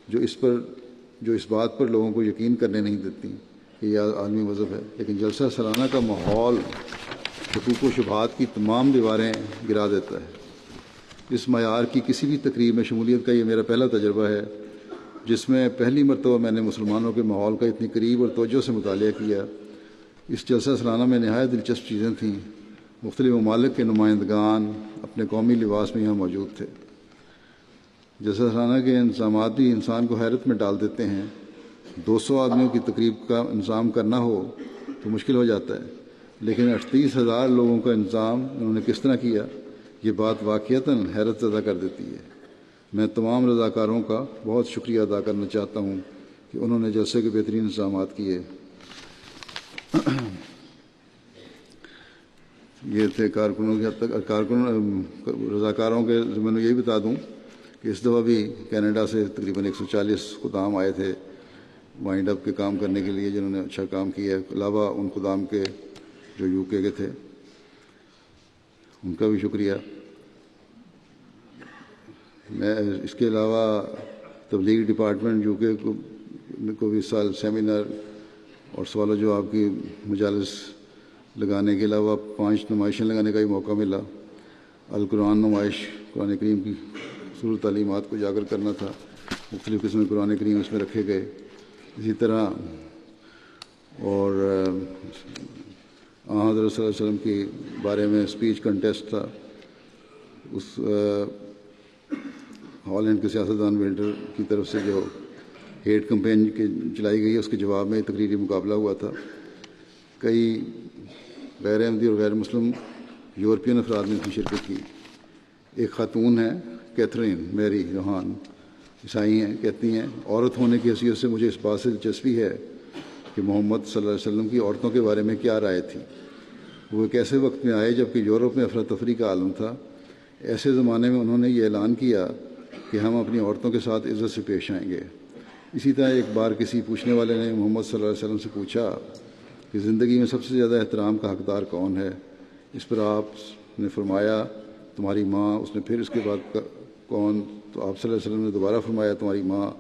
جو اس بات پر لوگوں کو یقین کرنے نہیں دیتی کہ یہ عالمی مذہب ہے. لیکن جلسہ سالانہ کا ماحول حقوق و شبہات کی تمام دیواریں گرا دیتا ہے. اس معیار کی کسی بھی تقریب میں شمولیت کا یہ میرا پہلا تجربہ ہے جس میں پہلی مرتبہ میں نے مسلمانوں کے ماحول کا اتنی قریب اور توجہ سے مطالعہ کیا. اس جلسہ سالانہ میں نہایت دلچسپ چیزیں تھیں. مختلف ممالک کے نمائندگان اپنے قومی لباس میں یہاں موجود تھے. جلسہ سالانہ کے انتظامات بھی انسان کو حیرت میں ڈال دیتے ہیں. 200 آدمیوں کی تقریب کا انتظام کرنا ہو تو مشکل ہو جاتا ہے, لیکن 38,000 لوگوں کا انتظام انہوں نے کس طرح کیا، یہ بات واقعتاً حیرت زدہ کر دیتی ہے۔ میں تمام رضاکاروں کا بہت شکریہ ادا کرنا چاہتا ہوں کہ انہوں نے جلسے کے بہترین انتظامات کیے۔ یہ تھے کارکنوں کے حد تک رضاکاروں کے ضمن میں یہی بتا دوں کہ اس دفعہ بھی کینیڈا سے تقریباً 140 خدام آئے تھے وائنڈ اپ کے کام کرنے کے لیے، جنہوں نے اچھا کام کیا ہے، علاوہ ان خدام کے جو یو کے تھے، ان کا بھی شکریہ۔ میں اس کے علاوہ تبلیغ ڈپارٹمنٹ یو کے کو بھی اس سال سیمینار اور سوال و جواب کی مجالس لگانے کے علاوہ 5 نمائشیں لگانے کا بھی موقع ملا۔ القرآن نمائش، قرآن کریم کی اصول تعلیمات کو اجاگر کرنا تھا، مختلف قسم کے قرآن کریم اس میں رکھے گئے۔ اسی طرح اور حضرت صلی اللہ علیہ وسلم کے بارے میں اسپیچ کنٹیسٹ تھا، اس ہالینڈ کے سیاستدان ولڈر کی طرف سے جو ہیٹ کمپین چلائی گئی ہے اس کے جواب میں تقریری مقابلہ ہوا تھا۔ کئی غیر احمدی اور غیر مسلم یورپین افراد نے اس میں شرکت کی۔ ایک خاتون ہیں کیتھرین میری روحان، عیسائی ہیں، کہتی ہیں عورت ہونے کی حیثیت سے مجھے اس بات سے دلچسپی ہے کہ محمد صلی اللہ علیہ وسلم کی عورتوں کے بارے میں کیا رائے تھی۔ وہ ایک ایسے وقت میں آئے جب کہ یورپ میں افراتفری کا عالم تھا۔ ایسے زمانے میں انہوں نے یہ اعلان کیا کہ ہم اپنی عورتوں کے ساتھ عزت سے پیش آئیں گے۔ اسی طرح ایک بار کسی پوچھنے والے نے محمد صلی اللہ علیہ وسلم سے پوچھا کہ زندگی میں سب سے زیادہ احترام کا حقدار کون ہے؟ اس پر آپ نے فرمایا تمہاری ماں۔ اس نے پھر اس کے بعد کون؟ تو آپ صلی اللہ علیہ وسلم نے دوبارہ فرمایا تمہاری ماں،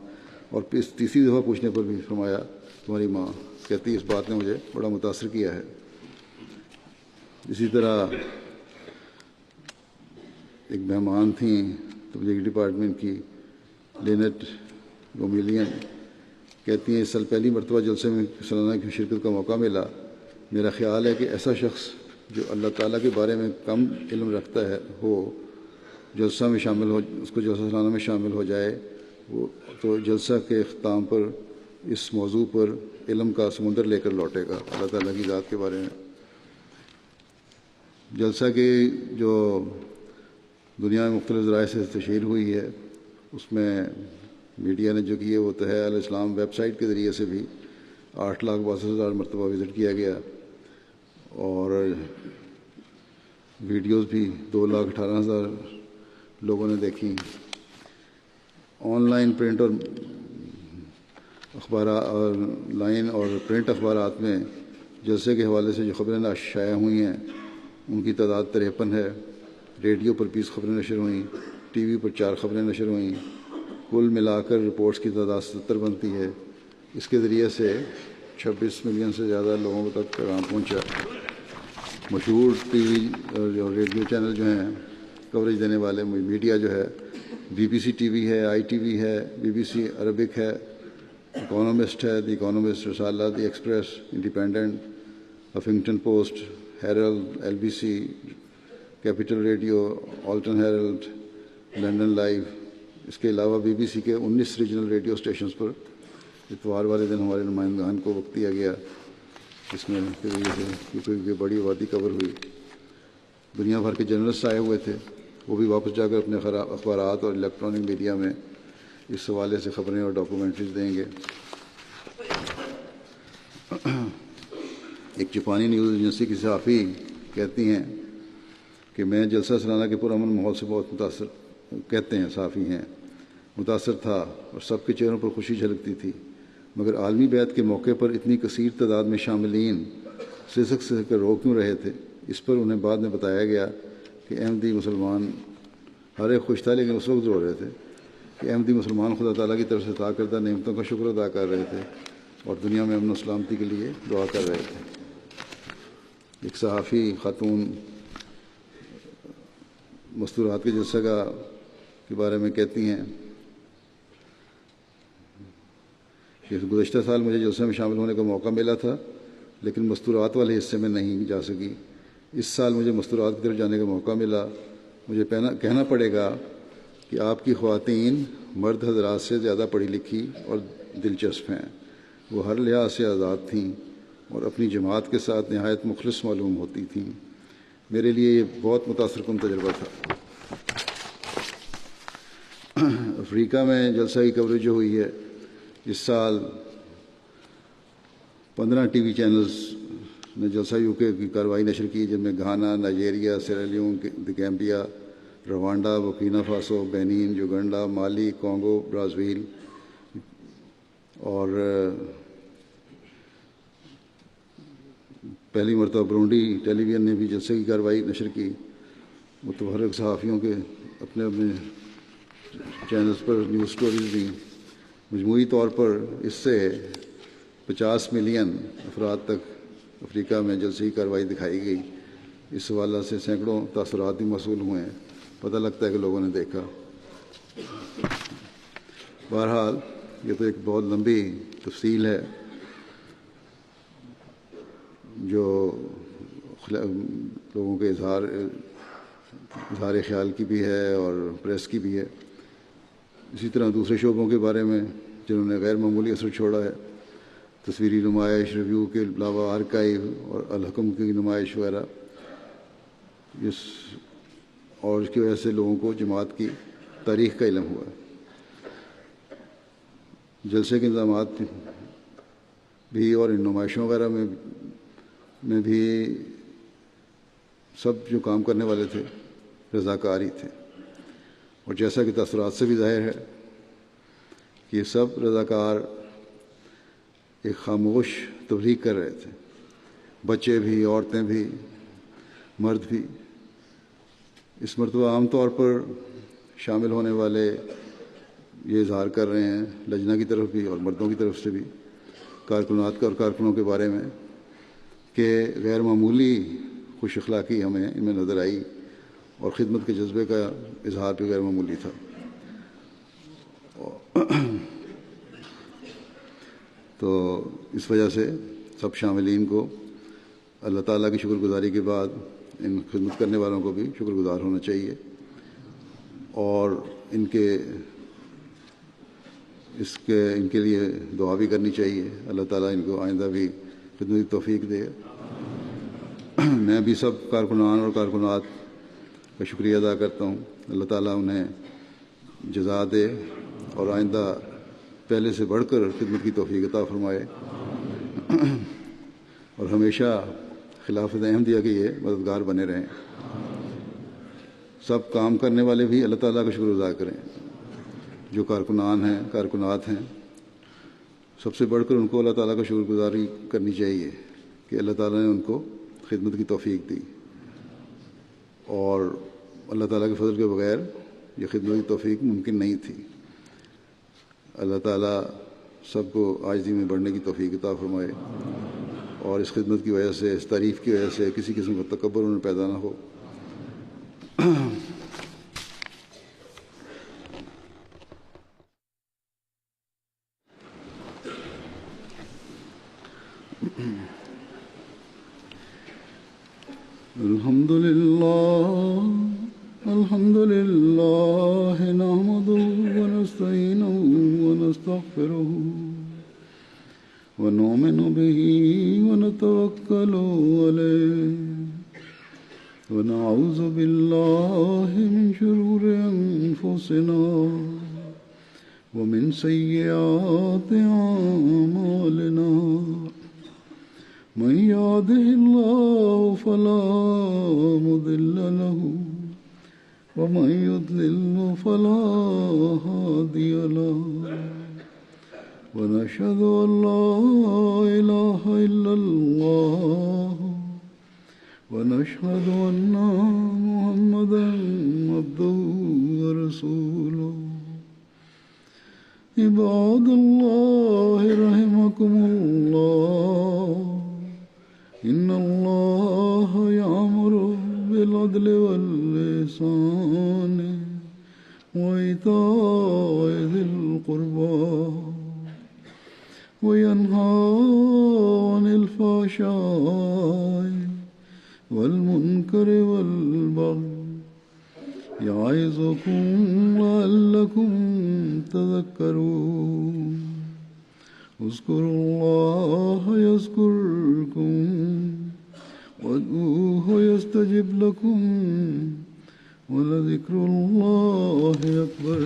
اور پھر تیسری دفعہ پوچھنے پر بھی فرمایا تمہاری ماں۔ کہتی اس بات نے مجھے بڑا متاثر کیا ہے۔ اسی طرح ایک مہمان تھیں تبلیغ ڈپارٹمنٹ کی لینٹ گومیلین، کہتی ہیں اس سال پہلی مرتبہ جلسے میں سالانہ کی شرکت کا موقع ملا۔ میرا خیال ہے کہ ایسا شخص جو اللہ تعالیٰ کے بارے میں کم علم رکھتا ہے جلسہ میں شامل ہو، اس کو جلسہ سالانہ میں شامل ہو جائے، وہ تو جلسہ کے اختتام پر اس موضوع پر علم کا سمندر لے کر لوٹے گا، اللہ تعالیٰ کی ذات کے بارے میں۔ جلسہ کی جو دنیا میں مختلف ذرائع سے تشہیر ہوئی ہے، اس میں میڈیا نے جو کی ہے وہ تو ہے الاسلام ویب سائٹ کے ذریعے سے بھی 8,62,000 مرتبہ وزٹ کیا گیا، اور ویڈیوز بھی 2,18,000 لوگوں نے دیکھی۔ آن لائن پرنٹ اور اخبارات اور لائن اور پرنٹ اخبارات میں جلسے کے حوالے سے جو خبریں شائع ہوئی ہیں ان کی تعداد 53 ہے۔ ریڈیو پر 20 خبریں نشر ہوئیں، ٹی وی پر 4 خبریں نشر ہوئیں، کل ملا کر رپورٹس کی تعداد 77 بنتی ہے۔ اس کے ذریعے سے 26 ملین سے زیادہ لوگوں تک پیغام پہنچا۔ مشہور ٹی وی اور ریڈیو چینل جو ہیں کوریج دینے والے میڈیا جو ہے، BBC ٹی وی ہے، ITV ہے، BBC عربک ہے، اکانومسٹ ہے، دی اکانومسٹ، رسالہ، the Express, Independent, Huffington Post, Herald, LBC، Capital Radio, Alton Herald, London Live. اس کے علاوہ BBC کے 19 ریجنل ریڈیو اسٹیشنز پر اتوار والے دن ہمارے نمائندگان کو وقت دیا گیا، جس میں کی بڑی آبادی کور ہوئی۔ دنیا بھر کے جرنلسٹ آئے ہوئے تھے، وہ بھی واپس جا کر اپنے اخبارات اور الیکٹرانک میڈیا میں اس حوالے سے خبریں اور ڈاکومنٹریز دیں گے۔ ایک جاپانی نیوز ایجنسی کی صحافی کہتی ہیں کہ میں جلسہ سالانہ کے پرامن ماحول سے بہت متاثر تھا اور سب کے چہروں پر خوشی جھلکتی تھی، مگر عالمی بیعت کے موقع پر اتنی کثیر تعداد میں شاملین سسک کر رو کیوں رہے تھے؟ اس پر انہیں بعد میں بتایا گیا کہ احمدی مسلمان ہر ایک خوش تھا، لیکن اس وقت رو رہے تھے کہ احمدی مسلمان خدا تعالیٰ کی طرف سے عطا کردہ نعمتوں کا شکر ادا کر رہے تھے اور دنیا میں امن و سلامتی کے لیے دعا کر رہے تھے۔ ایک صحافی خاتون مستورات کے جلسہ کے بارے میں کہتی ہیں کہ گزشتہ سال مجھے جلسے میں شامل ہونے کا موقع ملا تھا، لیکن مستورات والے حصے میں نہیں جا سکی۔ اس سال مجھے مستورات کی طرف جانے کا موقع ملا۔ مجھے کہنا پڑے گا کہ آپ کی خواتین مرد حضرات سے زیادہ پڑھی لکھی اور دلچسپ ہیں۔ وہ ہر لحاظ سے آزاد تھیں اور اپنی جماعت کے ساتھ نہایت مخلص معلوم ہوتی تھیں۔ میرے لیے یہ بہت متاثر کن تجربہ تھا۔ افریقہ میں جلسہ کی کوریج جو ہوئی ہے، اس سال 15 ٹی وی چینلز نے جلسہ یو کے کی کارروائی نشر کی، جن میں Ghana, Nigeria, Sierra Leone, the Gambia, Rwanda, Burkina Faso, Benin, Uganda, Mali, Congo Brazil اور پہلی مرتبہ برونڈی ٹیلی ویژن نے بھی جلسے کی کارروائی نشر کی۔ متحرک صحافیوں کے اپنے اپنے چینلز پر نیوز سٹوریز دیں۔ مجموعی طور پر اس سے 50 ملین افراد تک افریقہ میں جلسے کی کارروائی دکھائی گئی۔ اس حوالے سے سینکڑوں تاثرات بھی موصول ہوئے ہیں، پتہ لگتا ہے کہ لوگوں نے دیکھا۔ بہرحال یہ تو ایک بہت لمبی تفصیل ہے جو لوگوں کے اظہار خیال کی بھی ہے اور پریس کی بھی ہے۔ اسی طرح دوسرے شعبوں کے بارے میں جنہوں نے غیر معمولی اثر چھوڑا ہے، تصویری نمائش، ریویو کے علاوہ آرکائیو اور الحکم کی نمائش وغیرہ، اور اس کی وجہ سے لوگوں کو جماعت کی تاریخ کا علم ہوا۔ جلسے کے انتظامات بھی اور ان نمائشوں وغیرہ میں بھی سب جو کام کرنے والے تھے رضاکار ہی تھے، اور جیسا کہ تاثرات سے بھی ظاہر ہے کہ یہ سب رضاکار ایک خاموش تبلیغ کر رہے تھے، بچے بھی، عورتیں بھی، مرد بھی۔ اس مرتبہ عام طور پر شامل ہونے والے یہ اظہار کر رہے ہیں، لجنہ کی طرف بھی اور مردوں کی طرف سے بھی، کارکنات اور کارکنوں کے بارے میں، کہ غیر معمولی خوش اخلاقی ہمیں ان میں نظر آئی اور خدمت کے جذبے کا اظہار بھی غیر معمولی تھا۔ تو اس وجہ سے سب شاملین کو اللہ تعالیٰ کی شکر گزاری کے بعد ان خدمت کرنے والوں کو بھی شکر گزار ہونا چاہیے، اور ان کے لیے دعا بھی کرنی چاہیے، اللہ تعالیٰ ان کو آئندہ بھی خدمت کی توفیق دے۔ میں بھی سب کارکنان اور کارکنات کا شکریہ ادا کرتا ہوں، اللہ تعالیٰ انہیں جزا دے اور آئندہ پہلے سے بڑھ کر خدمت کی توفیق عطا فرمائے، اور ہمیشہ خلافت احمدیہ کے یہ مددگار بنے رہیں۔ سب کام کرنے والے بھی اللہ تعالیٰ کا شکر ادا کریں، جو کارکنان ہیں، کارکنات ہیں، سب سے بڑھ کر ان کو اللہ تعالیٰ کا شکر گزاری کرنی چاہیے کہ اللہ تعالیٰ نے ان کو خدمت کی توفیق دی، اور اللہ تعالیٰ کے فضل کے بغیر یہ خدمت کی توفیق ممکن نہیں تھی۔ اللہ تعالیٰ سب کو عاجزی میں بڑھنے کی توفیق عطا فرمائے، اور اس خدمت کی وجہ سے، اس تعریف کی وجہ سے کسی قسم کا تکبر انہیں پیدا نہ ہو۔ الحمد لله نحمده ونستعينه ونستغفره ونؤمن به ونتوكل عليه ونعوذ بالله من شرور أنفسنا ومن سيئات أعمالنا، من يهده الله فلا مضل له ومن يضلل فلا هادي له، ونشهد أن لا إله إلا الله ونشهد أن محمدا عبده ورسوله۔ عباد الله رحمكم الله، إن الله يأمر بالعدل والإحسان وإيتاء ذي القربى وينهى عن الفحشاء والمنكر والبغي يعظكم لعلكم تذكرون۔ اذكروا الله يذكركم وادعوه يستجب لكم ولذكر الله أكبر.